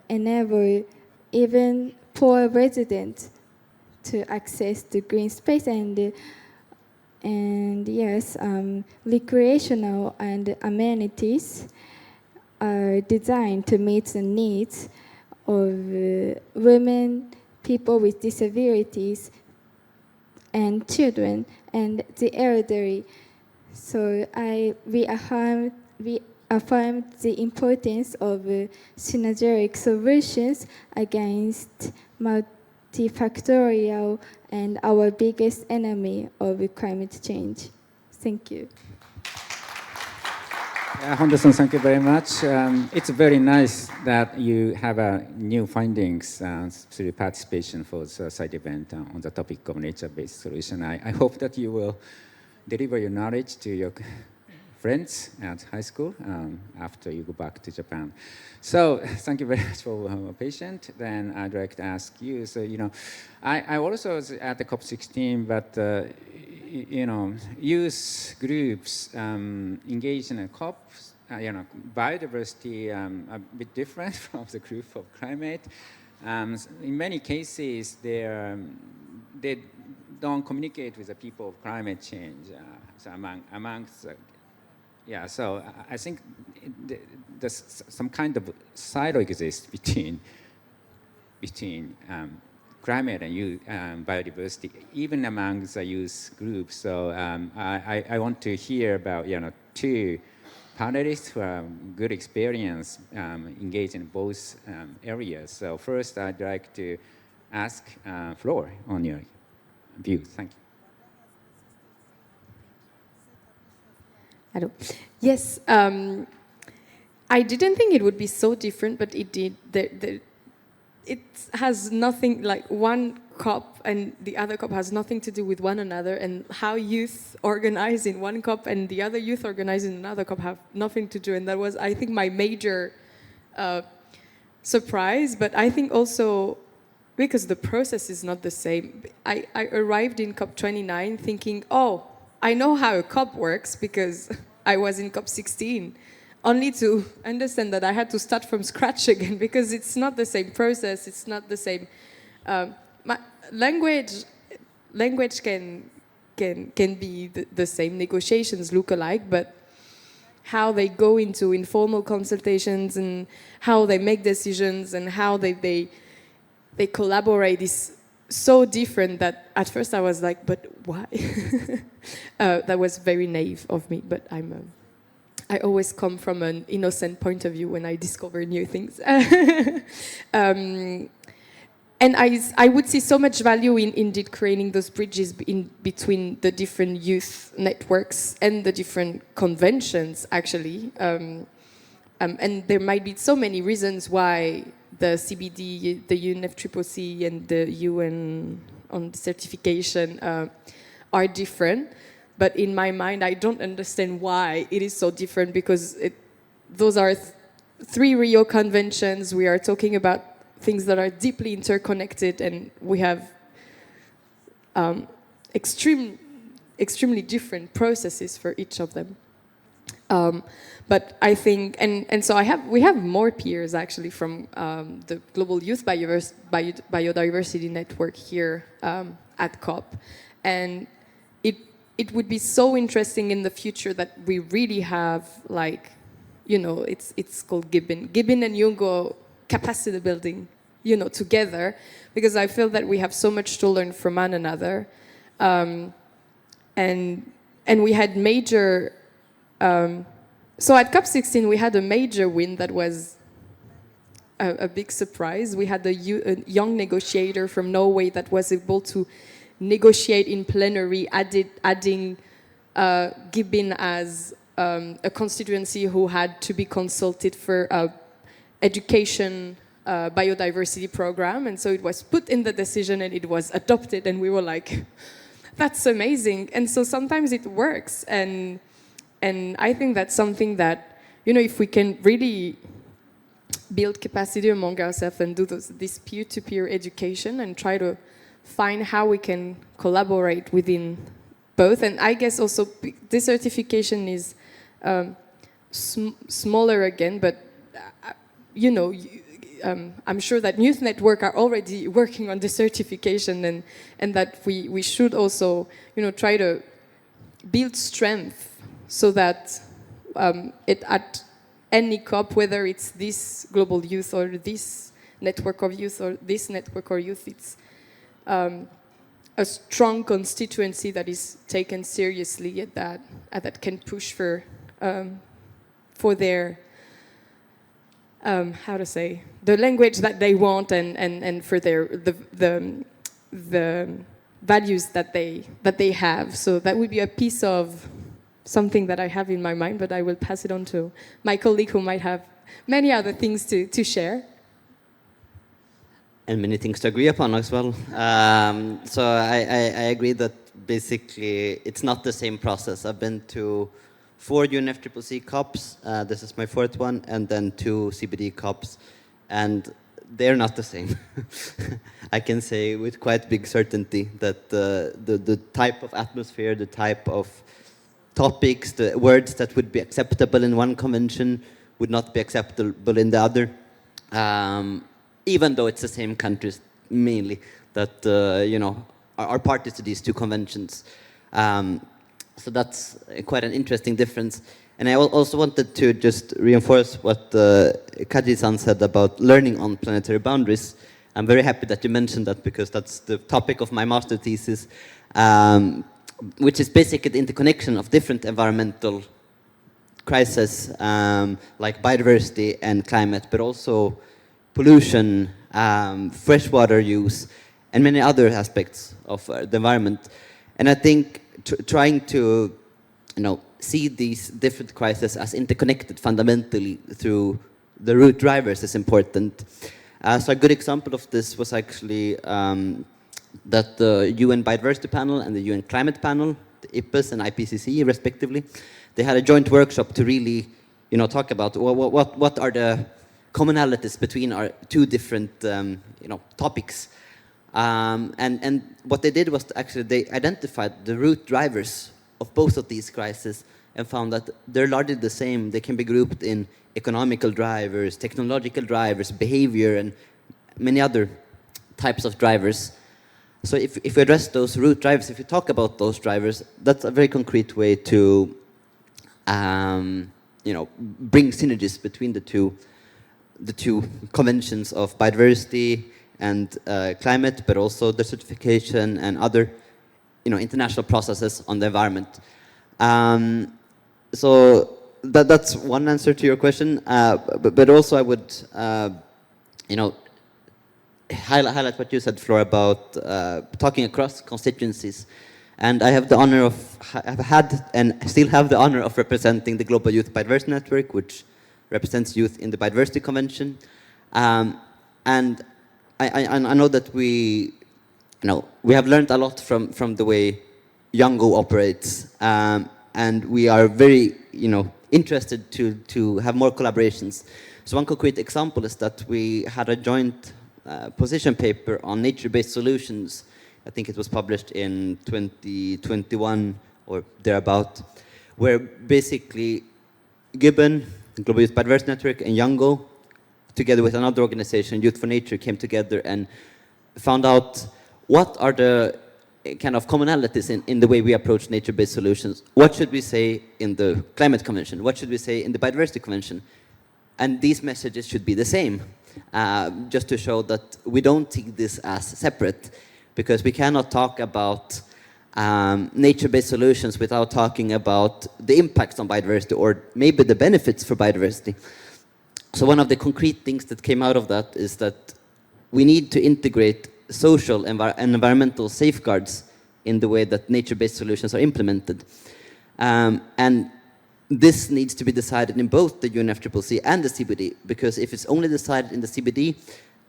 enable even poor residents to access the green space, and yes, recreational and amenities are designed to meet the needs of women, people with disabilities, and children, and the elderly. So we affirm the importance of synergetic solutions against multifactorial and our biggest enemy of climate change. Thank you. Honda-san, thank you very much. It's very nice that you have new findings through participation for the side event on the topic of nature-based solution. I hope that you will deliver your knowledge to your friends at high school after you go back to Japan. So thank you very much for patience. Then I'd like to ask you, so, I also was at the COP16, but, youth groups engaged in a COP, biodiversity a bit different from the group of climate. In many cases, they don't communicate with the people of climate change. So amongst yeah, so I think there's some kind of silo exists between climate and biodiversity, even among the youth groups. So I want to hear about two panelists who have good experience engaged in both areas. So first, I'd like to ask Flor on your views. Thank you. Hello. Yes, I didn't think it would be so different, but it did. It has nothing, like one COP and the other COP has nothing to do with one another, and how youth organize in one COP and the other youth organize in another COP have nothing to do. And that was, I think, my major surprise, but I think also because the process is not the same. I arrived in COP 29 thinking, oh, I know how a COP works because I was in COP 16, only to understand that I had to start from scratch again because it's not the same process, it's not the same. Language can be the same, negotiations look alike, but how they go into informal consultations and how they make decisions and how they collaborate is so different that at first I was like, but why? That was very naive of me, but I always come from an innocent point of view when I discover new things. And I would see so much value in indeed creating those bridges in between the different youth networks and the different conventions, actually. And there might be so many reasons why the CBD, the UNFCCC, and the UN on certification are different. But in my mind, I don't understand why it is so different because those are three Rio Conventions. We are talking about things that are deeply interconnected, and we have extremely different processes for each of them. But I think, and so we have more peers actually from the Global Youth Biodiversity Network here at COP, and it would be so interesting in the future that we really have, like, it's called Gibbon and Jungo capacity building, together, because I feel that we have so much to learn from one another, and we had major. So at COP16 we had a major win that was a big surprise. We had a young negotiator from Norway that was able to negotiate in plenary, adding Gibbon as a constituency who had to be consulted for education biodiversity program, and so it was put in the decision and it was adopted, and we were like, that's amazing. And so sometimes it works, and I think that's something that, if we can really build capacity among ourselves and do this peer-to-peer education and try to find how we can collaborate within both. And I guess also desertification is smaller again, but I'm sure that youth network are already working on desertification, and that we should also try to build strength so that at any COP, whether it's this global youth or this network of youth or this network of youth, it's a strong constituency that is taken seriously at that can push for their how to say, the language that they want, and for the values that they have. So that would be a piece of something that I have in my mind, but I will pass it on to my colleague who might have many other things to share. And many things to agree upon as well. So I agree that basically it's not the same process. I've been to 4 UNFCCC COPs, this is my 4th one, and then 2 CBD COPs, and they're not the same. I can say with quite big certainty that the type of atmosphere, the type of topics, the words that would be acceptable in one convention would not be acceptable in the other, even though it's the same countries mainly that are parties to these two conventions. So that's quite an interesting difference. And I also wanted to just reinforce what Kaji-san said about learning on planetary boundaries. I'm very happy that you mentioned that, because that's the topic of my master thesis, which is basically the interconnection of different environmental crises, like biodiversity and climate, but also pollution, freshwater use, and many other aspects of the environment. And I think trying to, see these different crises as interconnected fundamentally through the root drivers is important. So a good example of this was actually that the UN Biodiversity Panel and the UN Climate Panel, the IPBES and IPCC respectively, they had a joint workshop to really, talk about what are the commonalities between our two different, topics. And what they did was actually they identified the root drivers of both of these crises and found that they're largely the same. They can be grouped in economical drivers, technological drivers, behavior, and many other types of drivers. So if we address those root drivers, if we talk about those drivers, that's a very concrete way to, bring synergies between the two conventions of biodiversity and climate, but also desertification and other, international processes on the environment. So that's one answer to your question. But also I would, highlight what you said, Flora, about talking across constituencies. And I have the honor of, have had and still have the honor of representing the Global Youth Biodiversity Network, which represents youth in the Biodiversity Convention. And I know that we have learned a lot from the way Youngo operates. And we are very, interested to have more collaborations. So one concrete example is that we had a joint position paper on nature-based solutions. I think it was published in 2021 or thereabout, where basically Gibbon, the Global Youth Biodiversity Network, and Youngo, together with another organization, Youth for Nature, came together and found out what are the kind of commonalities in the way we approach nature-based solutions. What should we say in the Climate Convention? What should we say in the Biodiversity Convention? And these messages should be the same, just to show that we don't take this as separate, because we cannot talk about nature-based solutions without talking about the impacts on biodiversity, or maybe the benefits for biodiversity. So one of the concrete things that came out of that is that we need to integrate social and environmental safeguards in the way that nature-based solutions are implemented. And this needs to be decided in both the UNFCCC and the CBD, because if it's only decided in the CBD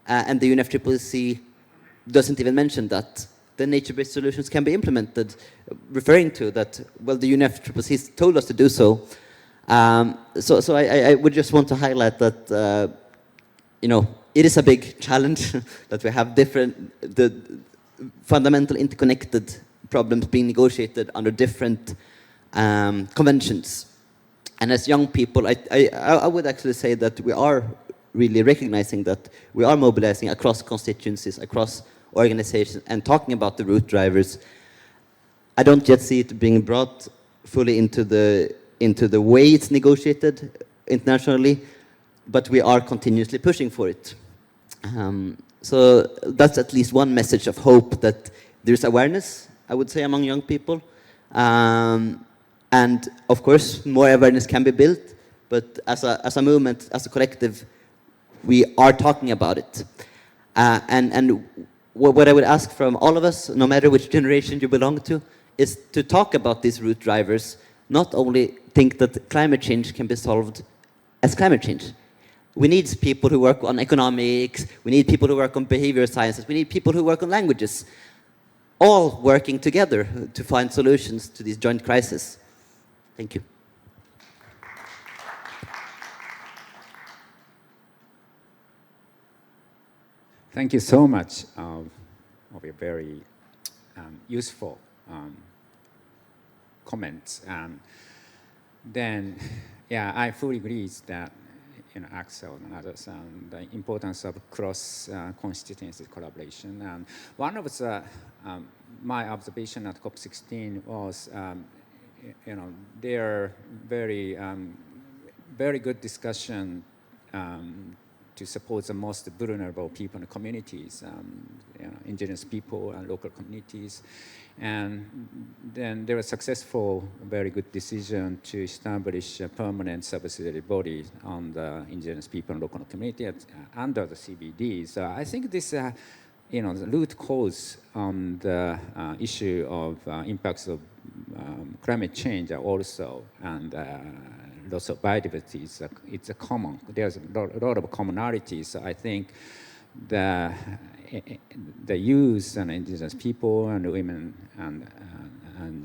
and the UNFCCC doesn't even mention that, then nature-based solutions can be implemented, referring to that, well, the UNFCCC told us to do so. So I would just want to highlight that, it is a big challenge that we have the fundamental interconnected problems being negotiated under different conventions. And as young people, I would actually say that we are really recognizing that we are mobilizing across constituencies, across organizations, and talking about the root drivers. I don't yet see it being brought fully into the way it's negotiated internationally, but we are continuously pushing for it. So that's at least one message of hope, that there's awareness, I would say, among young people. And of course, more awareness can be built, but as a movement, as a collective, we are talking about it. And what I would ask from all of us, no matter which generation you belong to, is to talk about these root drivers, not only think that climate change can be solved as climate change. We need people who work on economics, we need people who work on behavior sciences, we need people who work on languages, all working together to find solutions to these joint crises. Thank you. Thank you so much for your very useful comments. Then, yeah, I fully agree that Axel and others, the importance of cross-constituency collaboration. And one of the my observation at COP16 was, there are very good discussion to support the most vulnerable people in the communities, indigenous people and local communities. And then there was successful, very good decision to establish a permanent subsidiary body on the indigenous people and local community under the CBD. So I think this, the root cause on the issue of impacts of climate change are also, and loss of biodiversity, it's a common. There's a lot of commonalities. So I think the youth and indigenous people and women and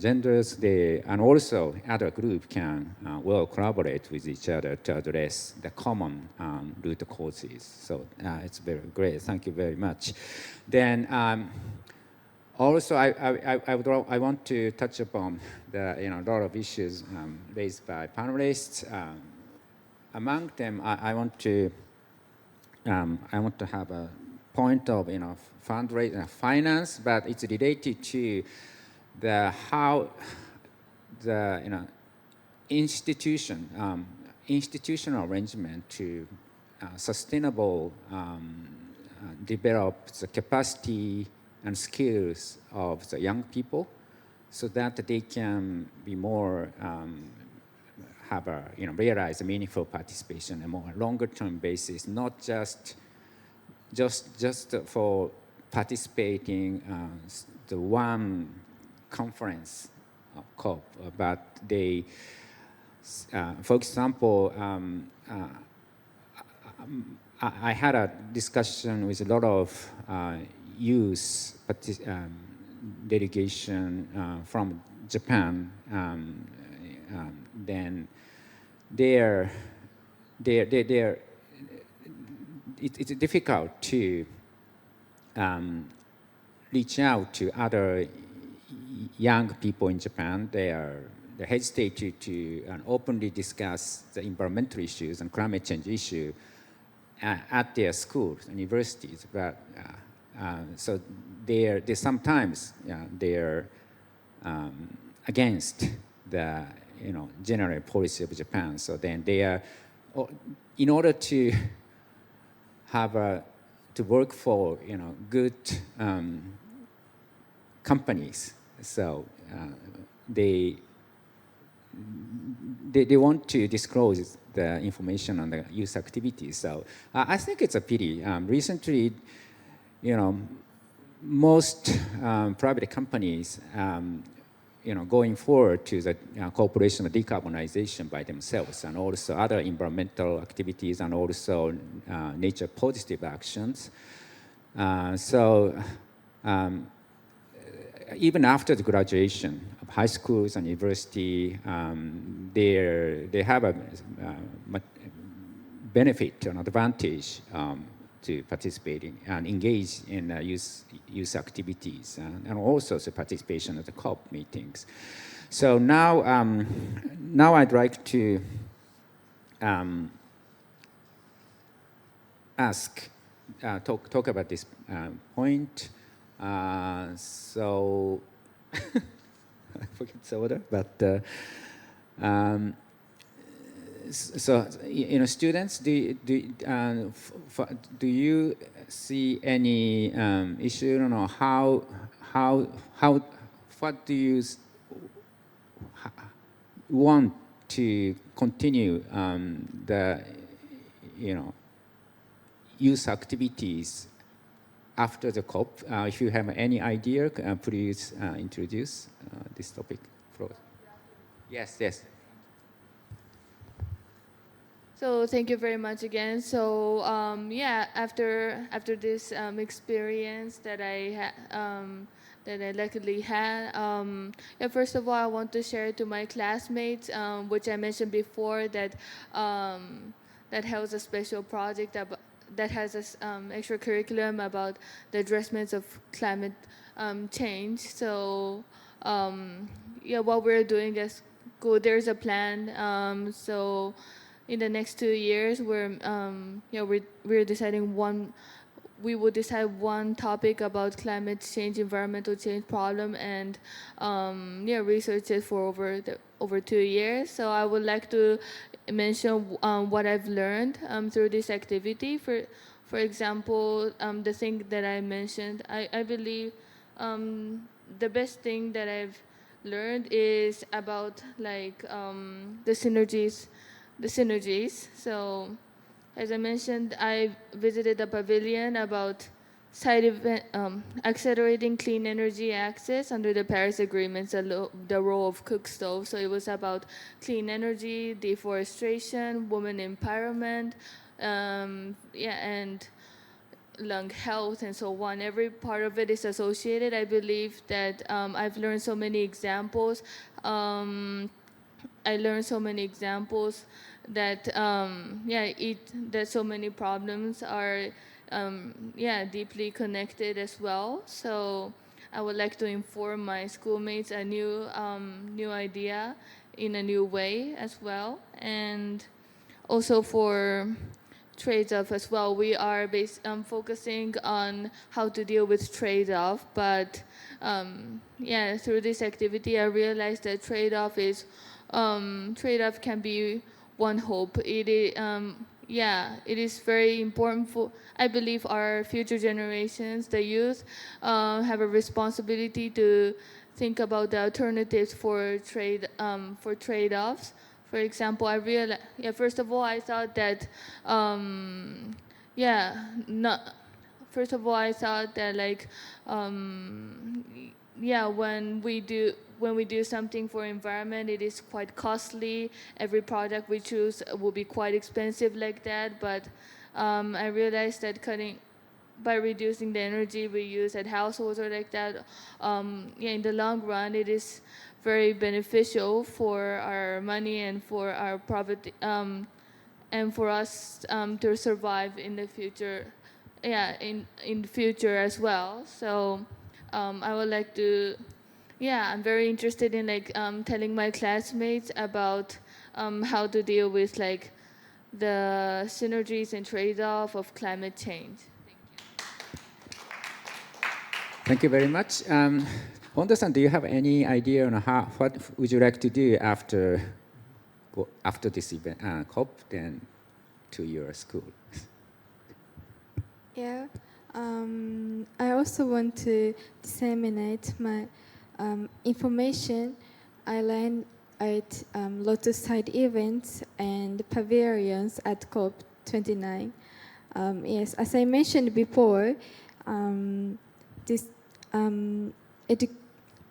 genders, and also other groups can well collaborate with each other to address the common root causes. So it's very great. Thank you very much. Then also, I want to touch upon the a lot of issues raised by panelists. Among them, I want to have a point of fundraising finance, but it's related to how the institutional arrangement to sustainable develop the capacity and skills of the young people, so that they can be more realize a meaningful participation on a more longer-term basis, not just for participating the one conference of COP, but they, for example, I had a discussion with a lot of youth delegation from Japan. Then it's difficult to reach out to other young people in Japan. They hesitate to openly discuss the environmental issues and climate change issue at their schools, universities. But so they sometimes they're against the general policy of Japan. So then they are, in order to have to work for good companies. So they want to disclose the information on the youth activities. So I think it's a pity. Recently, most private companies, going forward to the cooperation of decarbonization by themselves, and also other environmental activities, and also nature positive actions. Even after the graduation of high schools and university, they have a benefit, an advantage to participating and engage in youth activities, and also the participation at the COP meetings. So now I'd like to talk about this point. So I forget the order, but so students, do you see any issue? I don't know what do you want to continue the youth activities after the COP? If you have any idea, please introduce this topic. Yes. So thank you very much again. So after this experience that I luckily had, first of all, I want to share to my classmates, which I mentioned before, that has a special project that has an extra curriculum about the addressments of climate change. So what we're doing is good. There's a plan. So in the next 2 years, we're deciding we would decide one topic about climate change, environmental change problem, and research it for over 2 years. So I would like to mention what I've learned through this activity. For example, the thing that I mentioned, I believe the best thing that I've learned is about like the synergies. So as I mentioned, I visited a pavilion about accelerating clean energy access under the Paris Agreement, the role of cook stove. So it was about clean energy, deforestation, women empowerment, and lung health and so on. Every part of it is associated. I believe that I've learned so many examples. I learned so many examples that that so many problems are deeply connected as well. So I would like to inform my schoolmates a new idea in a new way as well, and also for trade-off as well. We are focusing on how to deal with trade-off, but through this activity, I realized that trade-off can be one hope. It is very important for, I believe, our future generations, the youth, have a responsibility to think about the alternatives for trade-offs. For example, I realized, first of all, I thought that, first of all, I thought that like, when we do something for environment, it is quite costly. Every product we choose will be quite expensive like that. But I realized that by reducing the energy we use at households or like that, in the long run, it is very beneficial for our money and for our profit, and for us to survive in the future. In the future as well. So I would like to. I'm very interested in like telling my classmates about how to deal with like the synergies and trade-off of climate change. Thank you very much. Honda-san, do you have any idea on what would you like to do after this event, COP, then to your school? Yeah, I also want to disseminate my information I learned at Lotus side events and pavilions at COP29. Yes, as I mentioned before, this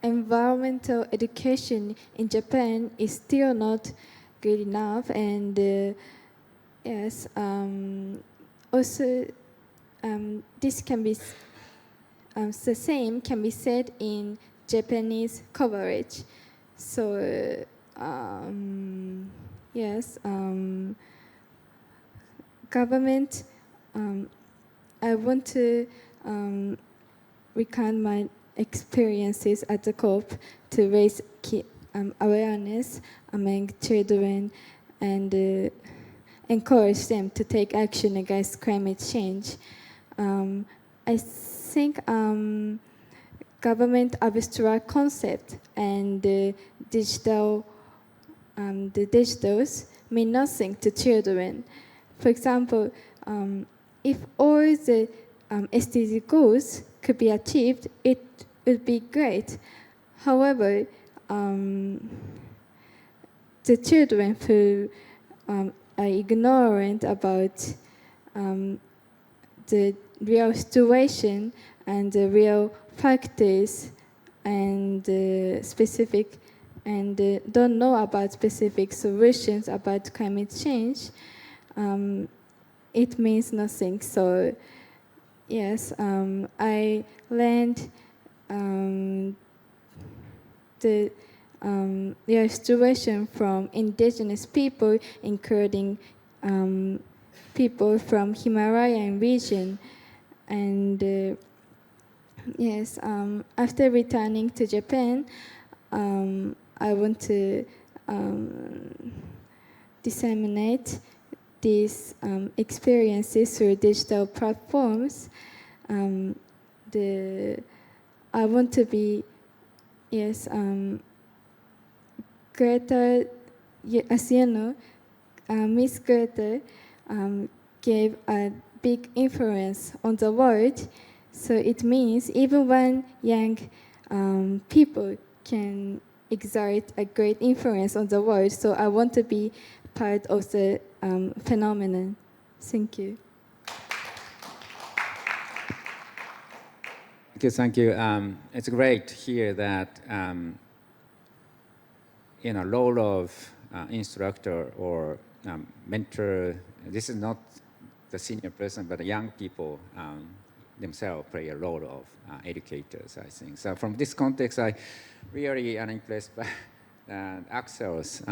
environmental education in Japan is still not good enough, and yes, also this can be the same can be said in Japanese coverage. So yes, government. I want to recount my experiences at the COP to raise awareness among children and encourage them to take action against climate change. I think government abstract concept and the digitals mean nothing to children. For example, if all the SDG goals could be achieved, it would be great. However, the children who are ignorant about the real situation and the real practice and specific and don't know about specific solutions about climate change, it means nothing. So yes, I learned the situation from indigenous people, including people from Himalayan region. And yes, after returning to Japan, I want to disseminate these experiences through digital platforms. I want to be, yes, Greta, as you know, Miss Greta gave a big influence on the world. So it means even when young people can exert a great influence on the world. So I want to be part of the phenomenon. Thank you. Thank you. It's great to hear that role of instructor or mentor. This is not the senior person, but the young people themselves play a role of educators, I think. So from this context, I really am impressed by Axel's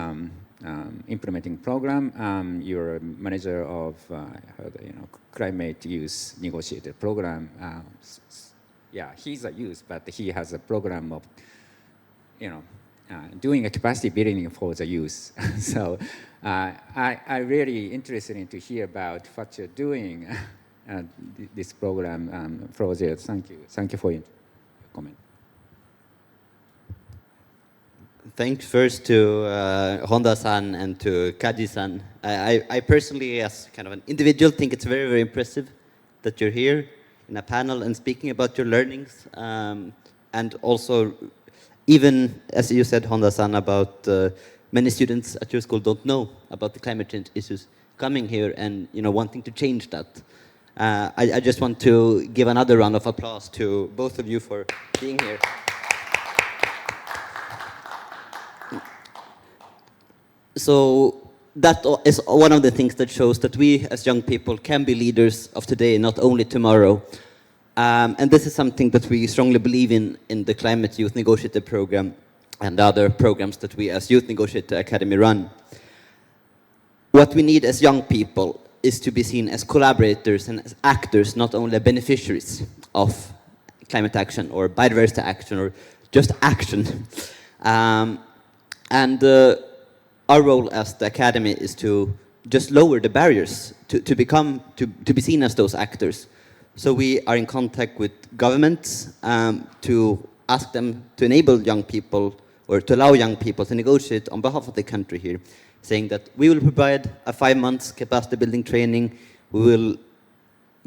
implementing program. You're a manager of climate youth negotiator program. Yeah, he's a youth, but he has a program of, doing a capacity building for the youth. So I really interested in to hear about what you're doing this program project. Thank you. Thank you for your comment. Thanks first to Honda-san and to Kaji-san. I personally, as kind of an individual, think it's very, very impressive that you're here in a panel and speaking about your learnings. And also, even, as you said, Honda-san, about many students at your school don't know about the climate change issues, coming here and wanting to change that. I just want to give another round of applause to both of you for being here. So that is one of the things that shows that we as young people can be leaders of today, not only tomorrow. And this is something that we strongly believe in the Climate Youth Negotiator program and other programs that we as Youth Negotiator Academy run. What we need as young people is to be seen as collaborators and as actors, not only beneficiaries of climate action or biodiversity action or just action. Our role as the Academy is to just lower the barriers to be seen as those actors. So we are in contact with governments to ask them to enable young people or to allow young people to negotiate on behalf of the country here, saying that we will provide a 5 months capacity building training, we will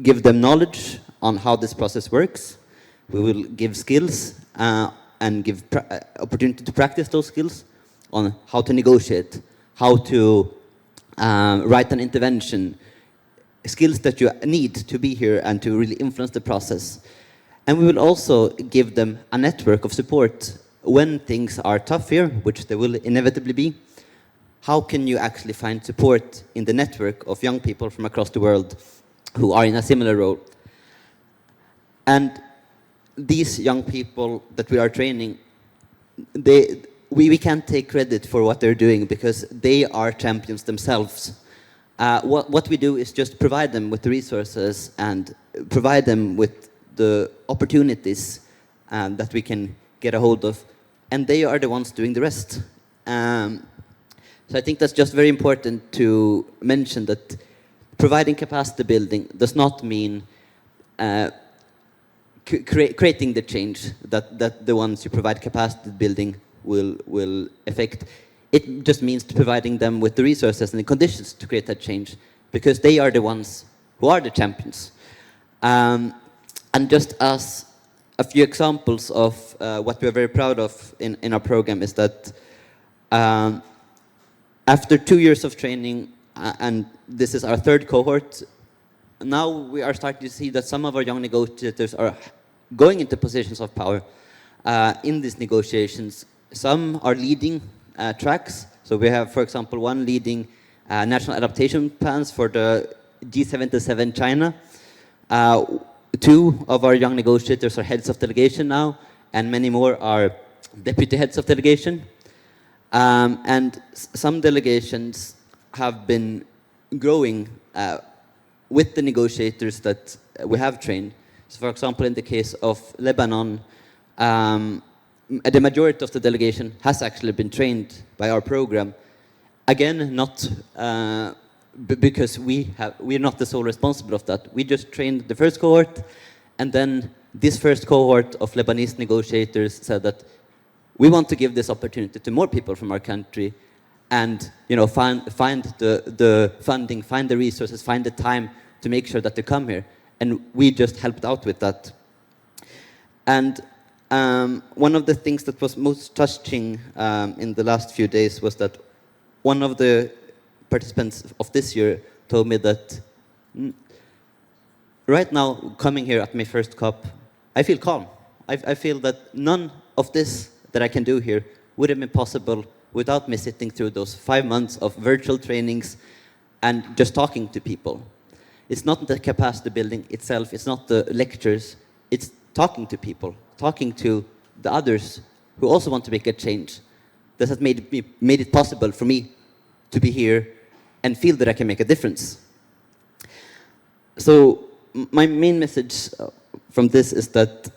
give them knowledge on how this process works, we will give skills and give opportunity to practice those skills on how to negotiate, how to write an intervention, skills that you need to be here and to really influence the process. And we will also give them a network of support when things are tough here, which they will inevitably be. How can you actually find support in the network of young people from across the world who are in a similar role? And these young people that we are training, we can't take credit for what they're doing because they are champions themselves. What we do is just provide them with the resources and provide them with the opportunities that we can get a hold of, and they are the ones doing the rest. So I think that's just very important to mention that providing capacity building does not mean creating the change that the ones who provide capacity building will affect. It just means providing them with the resources and the conditions to create that change, because they are the ones who are the champions. And just as a few examples of what we are very proud of in our program is that after 2 years of training, and this is our third cohort, now we are starting to see that some of our young negotiators are going into positions of power in these negotiations. Some are leading tracks. So we have, for example, one leading national adaptation plans for the G77 China. 2 of our young negotiators are heads of delegation now, and many more are deputy heads of delegation. And some delegations have been growing with the negotiators that we have trained. So for example, in the case of Lebanon, the majority of the delegation has actually been trained by our program. Again, not because we're not the sole responsible of that. We just trained the first cohort, And then this first cohort of Lebanese negotiators said that we want to give this opportunity to more people from our country, and find the funding, find the resources, find the time to make sure that they come here. And we just helped out with that. And one of the things that was most touching in the last few days was that one of the participants of this year told me that right now, coming here at my first COP, I feel calm. I feel that none of this that I can do here would have been possible without me sitting through those 5 months of virtual trainings and just talking to people. It's not the capacity building itself, it's not the lectures, it's talking to people, talking to the others who also want to make a change. That has made it possible for me to be here and feel that I can make a difference. So my main message from this is that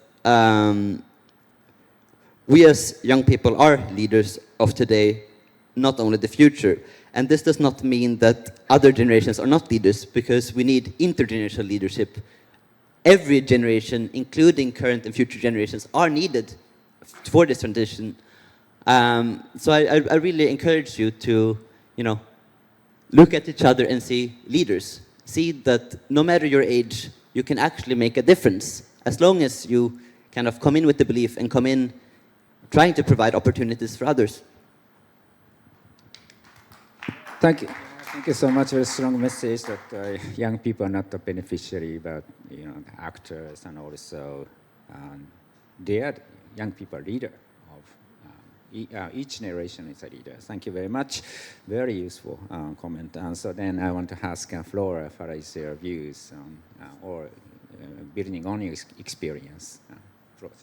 we as young people are leaders of today, not only the future. And this does not mean that other generations are not leaders, because we need intergenerational leadership. Every generation, including current and future generations, are needed for this transition. So I really encourage you to, look at each other and see leaders. See that no matter your age, you can actually make a difference, as long as you kind of come in with the belief and come in trying to provide opportunities for others. Thank you. Thank you so much. Very strong message that young people are not the beneficiary, but the actors, and also they are young people leader of each generation is a leader. Thank you very much. Very useful comment. And so then I want to ask Flora for your views or building on your experience. Flora.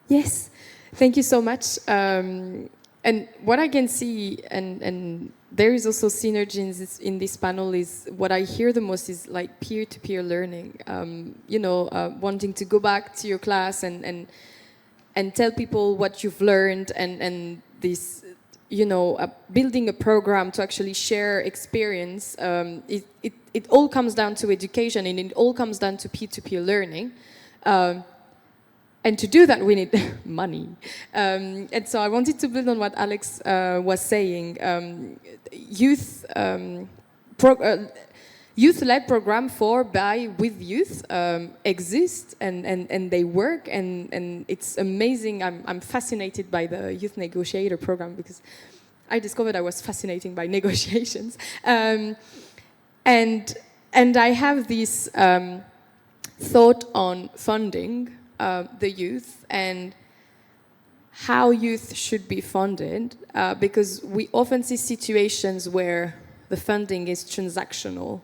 Yes, thank you so much. And what I can see, and there is also synergy in this panel, is what I hear the most is like peer-to-peer learning. Wanting to go back to your class and tell people what you've learned, and this, building a program to actually share experience. It all comes down to education, and it all comes down to peer-to-peer learning. And to do that, we need money. And so I wanted to build on what Alex was saying. Youth-led program with youth exist, and they work, and it's amazing. I'm fascinated by the youth negotiator program, because I discovered I was fascinated by negotiations. And I have this thought on funding the youth and how youth should be funded, because we often see situations where the funding is transactional,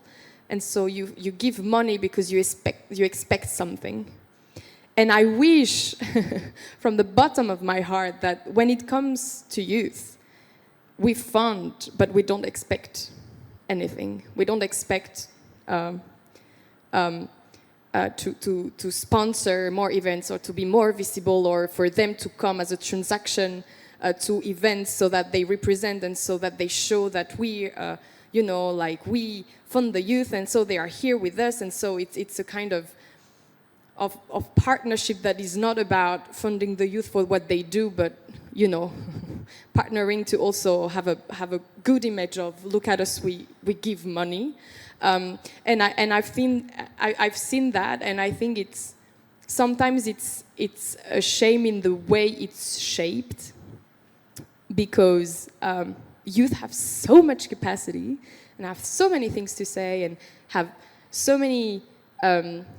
and so you give money because you expect something. And I wish from the bottom of my heart that when it comes to youth, we fund, but we don't expect anything. We don't expect to sponsor more events, or to be more visible, or for them to come as a transaction to events, so that they represent and so that they show that we, we fund the youth, and so they are here with us. And so it's a kind of partnership that is not about funding the youth for what they do, but partnering to also have a good image of, look at us, we give money. And I've seen that, and I think sometimes it's a shame in the way it's shaped, because youth have so much capacity and have so many things to say and have so many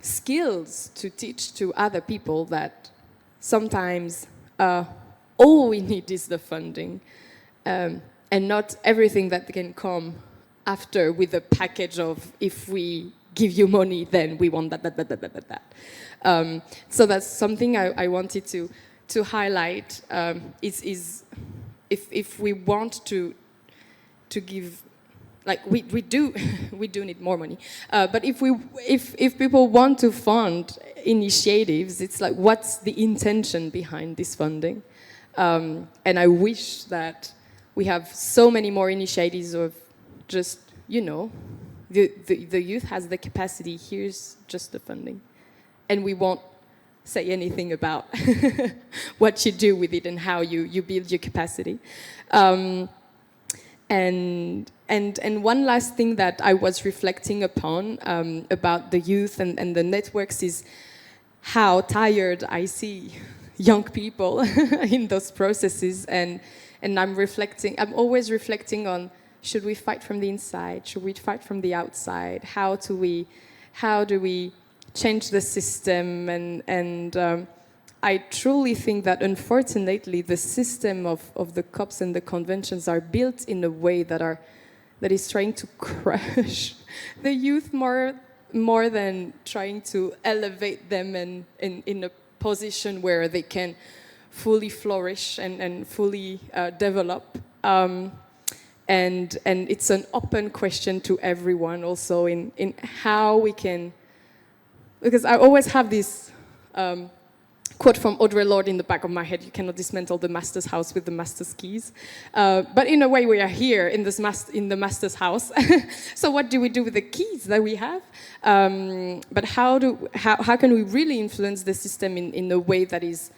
skills to teach to other people, that sometimes all we need is the funding, and not everything that can come after with a package of, if we give you money, then we want that. So that's something I wanted to highlight. Is if we want to give, like we do need more money. But if people want to fund initiatives, it's like, what's the intention behind this funding? And I wish that we have so many more initiatives of just, the youth has the capacity, here's just the funding. And we won't say anything about what you do with it and how you build your capacity. And one last thing that I was reflecting upon about the youth and the networks is how tired I see young people in those processes. And I'm always reflecting on, should we fight from the inside? Should we fight from the outside? How do we change the system? And I truly think that, unfortunately, the system of the COPs and the conventions are built in a way that is trying to crush the youth more than trying to elevate them in a position where they can fully flourish and fully develop. And it's an open question to everyone also in how we can, because I always have this quote from Audre Lorde in the back of my head: you cannot dismantle the master's house with the master's keys. But in a way, we are here in the master's house. So what do we do with the keys that we have? But how can we really influence the system in a way that is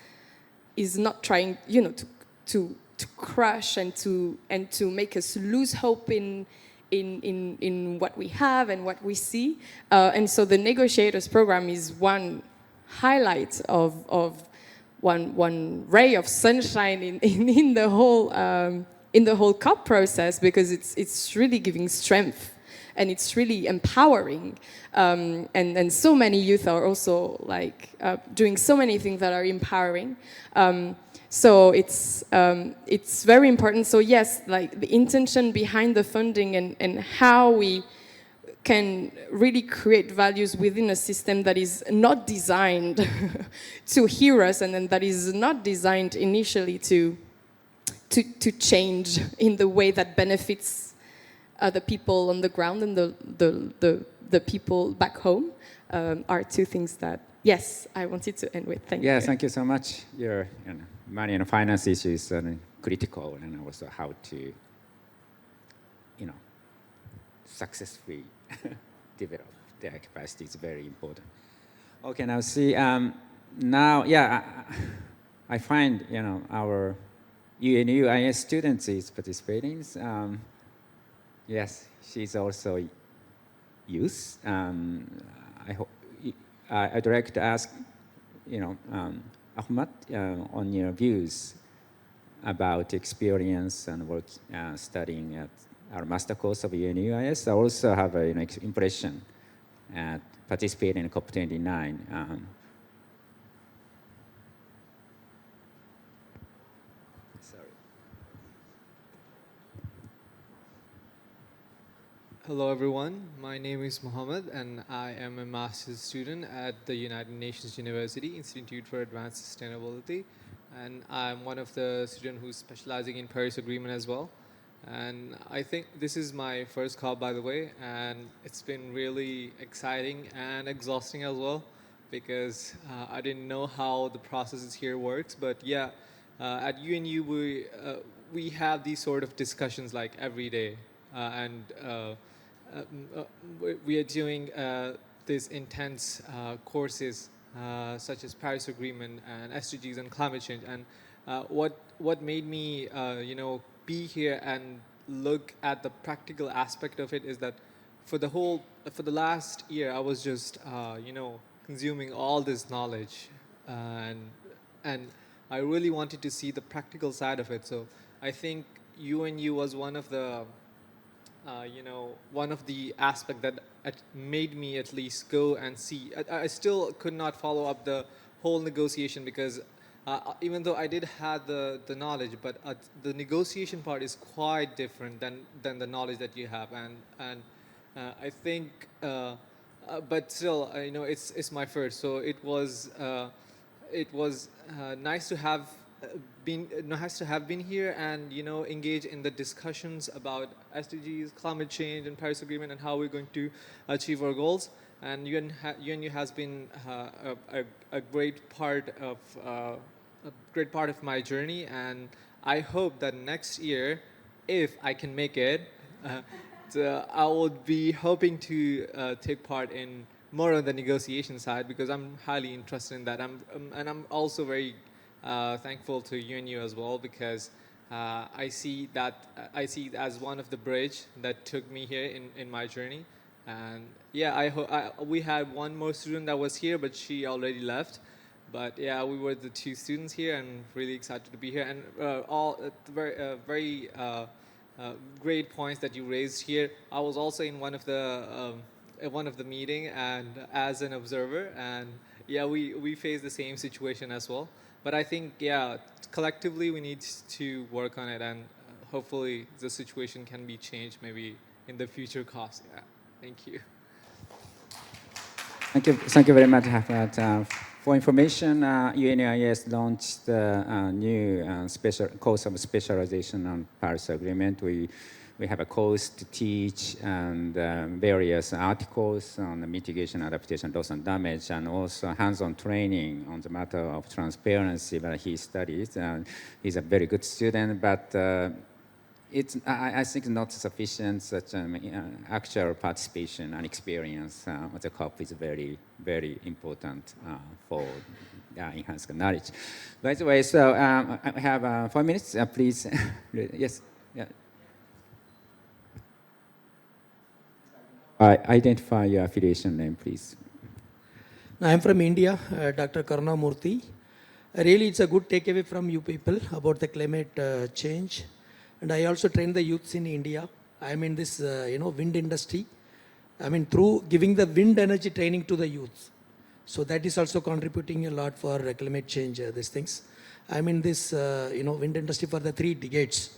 not trying, to crush and to make us lose hope in what we have and what we see? And so the negotiators program is one highlight of one ray of sunshine in the whole COP process, because it's really giving strength and it's really empowering, and so many youth are also doing so many things that are empowering. So it's very important. So yes, the intention behind the funding and how we can really create values within a system that is not designed to hear us, and then that is not designed initially to change in the way that benefits the people on the ground and the people back home, are two things that, yes, I wanted to end with. Thank you. Yes, thank you so much. Your money and finance issues are critical, and also how to, successfully develop their capacity is very important. Okay, now see, I find, our UNUIS students is participating. Yes, she's also youth. I hope, I'd like to ask, Ahmad, on your views about experience and work studying at our master course of UNUIS. I also have an impression at participating in COP29. Hello everyone, my name is Mohammed and I am a master's student at the United Nations University Institute for Advanced Sustainability, and I'm one of the students who's specializing in Paris Agreement as well. And I think this is my first COP, by the way, and it's been really exciting and exhausting as well, because I didn't know how the processes here works. But yeah, at UNU we have these sort of discussions like every day, and we are doing these intense courses such as Paris Agreement and SDGs and climate change. And what made me be here and look at the practical aspect of it is that for the last year I was just consuming all this knowledge, and I really wanted to see the practical side of it. So I think UNU was one of the one of the aspects that made me at least go and see. I still could not follow up the whole negotiation, because even though I did have the knowledge, but the negotiation part is quite different than the knowledge that you have, and I think, but still, it's my first, so it was nice to have been here and engage in the discussions about SDGs, climate change, and Paris Agreement, and how we're going to achieve our goals. And UNU has been a great part of my journey, and I hope that next year, if I can make it, I would be hoping to take part in more on the negotiation side because I'm highly interested in that. And I'm also very thankful to UNU as well because I see it as one of the bridge that took me here in my journey. And yeah, we had one more student that was here, but she already left. But yeah, we were the two students here, and really excited to be here. And all very great points that you raised here. I was also in one of the meeting and as an observer, and yeah, we face the same situation as well. But I think yeah, collectively we need to work on it, and hopefully the situation can be changed maybe in the future course. Yeah, thank you. Thank you very much, Ahmed. For information, UNIS launched a new special course of specialization on Paris Agreement. We have a course to teach and various articles on the mitigation, adaptation, loss and damage, and also hands-on training on the matter of transparency that he studies. He's a very good student, but I think not sufficient such actual participation and experience of the COP is very, very important for enhanced knowledge. By the way, so I have 4 minutes, please. Yes. Yeah. Identify your affiliation name, please. I'm from India, Dr. Karuna Murthy. Really, it's a good takeaway from you people about the climate change. And I also train the youths in India. I'm in this, wind industry. I mean, through giving the wind energy training to the youths. So that is also contributing a lot for climate change, these things. I'm in this, wind industry for the 3 decades.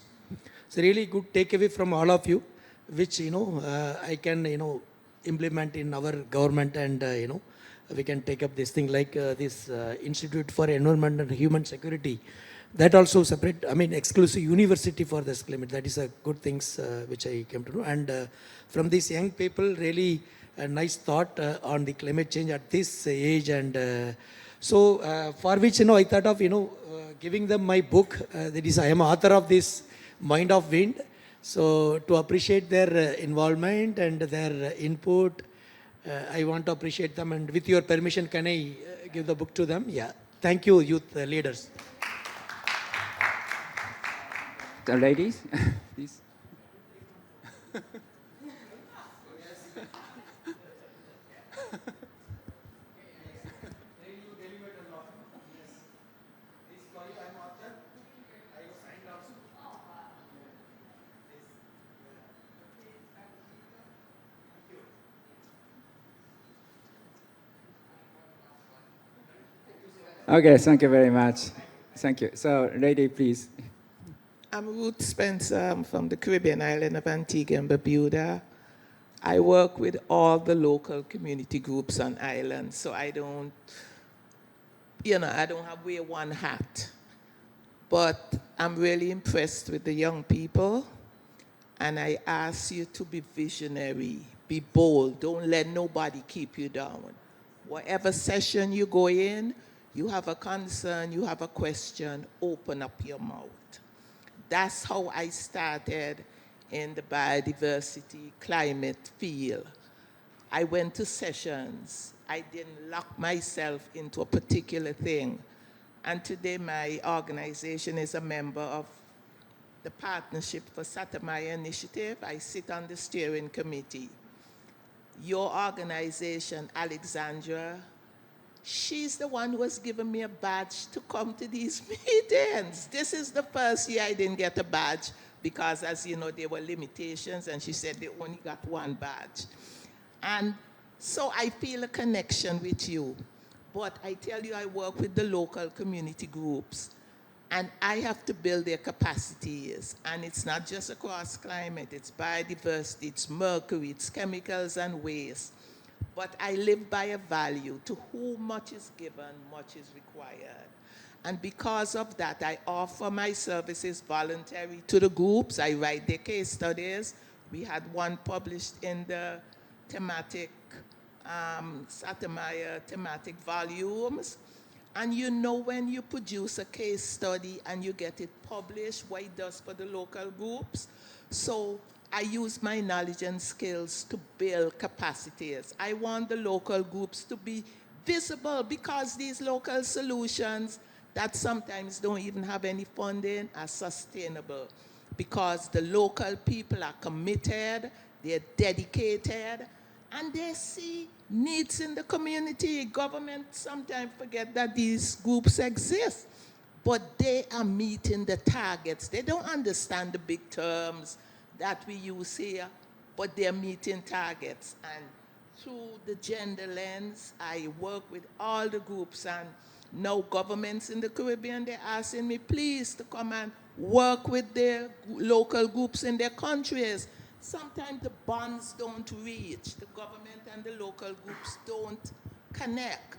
It's a really good takeaway from all of you, which, I can, implement in our government and, we can take up this thing like this Institute for Environment and Human Security. That also separate, exclusive university for this climate. That is a good things which I came to know. And from these young people, really a nice thought on the climate change at this age. And so for which, I thought of, giving them my book. That is, I am author of this Mind of Wind. So to appreciate their involvement and their input, I want to appreciate them. And with your permission, can I give the book to them? Yeah. Thank you, youth leaders. Ladies, please. Okay, thank you very much. Thank you. So, lady, please. I'm Ruth Spencer. I'm from the Caribbean island of Antigua and Barbuda. I work with all the local community groups on island, so I don't have wear one hat. But I'm really impressed with the young people, and I ask you to be visionary, be bold, don't let nobody keep you down. Whatever session you go in, you have a concern, you have a question, open up your mouth. That's how I started in the biodiversity climate field. I went to sessions. I didn't lock myself into a particular thing. And today my organization is a member of the Partnership for Satamaya Initiative. I sit on the steering committee. Your organization, Alexandra, she's the one who has given me a badge to come to these meetings. This is the first year I didn't get a badge because, as you know, there were limitations, and she said they only got one badge. And so I feel a connection with you. But I tell you, I work with the local community groups, and I have to build their capacities. And it's not just across climate, it's biodiversity, it's mercury, it's chemicals and waste. But I live by a value: to whom much is given, much is required. And because of that, I offer my services voluntary to the groups. I write their case studies. We had one published in the thematic, Satamaya thematic volumes. And when you produce a case study and you get it published, what it does for the local groups. So I use my knowledge and skills to build capacities. I want the local groups to be visible because these local solutions that sometimes don't even have any funding are sustainable because the local people are committed, they're dedicated, and they see needs in the community. Government sometimes forget that these groups exist, but they are meeting the targets. They don't understand the big terms that we use here, but they're meeting targets. And through the gender lens, I work with all the groups, and now governments in the Caribbean, they're asking me, please, to come and work with their local groups in their countries. Sometimes the bonds don't reach. The government and the local groups don't connect.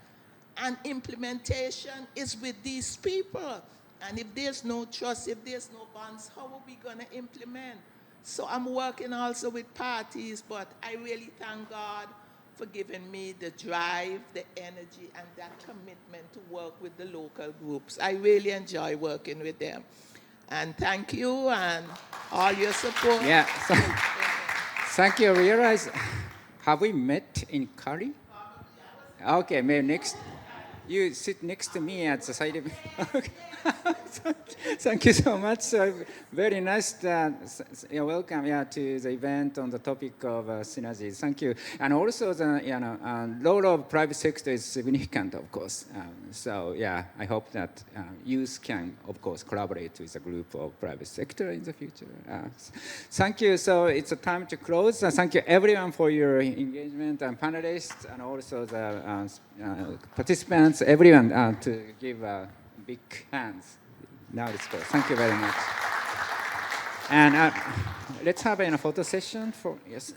And implementation is with these people. And if there's no trust, if there's no bonds, how are we going to implement? So I'm working also with parties, but I really thank God for giving me the drive, the energy, and that commitment to work with the local groups. I really enjoy working with them. And thank you and all your support. Yeah, so, thank you. Realize, have we met in Cali? Okay, maybe next. You sit next to me at the side of me. Okay. Thank you so much. Very nice. Welcome to the event on the topic of synergies. Thank you. And also, the role of private sector is significant, of course. I hope that youth can, of course, collaborate with a group of private sector in the future. Thank you. So it's a time to close. Thank you, everyone, for your engagement, and panelists, and also the participants, everyone, to give big hands. Now let's go. Thank you very much. And let's have a photo session for, yes.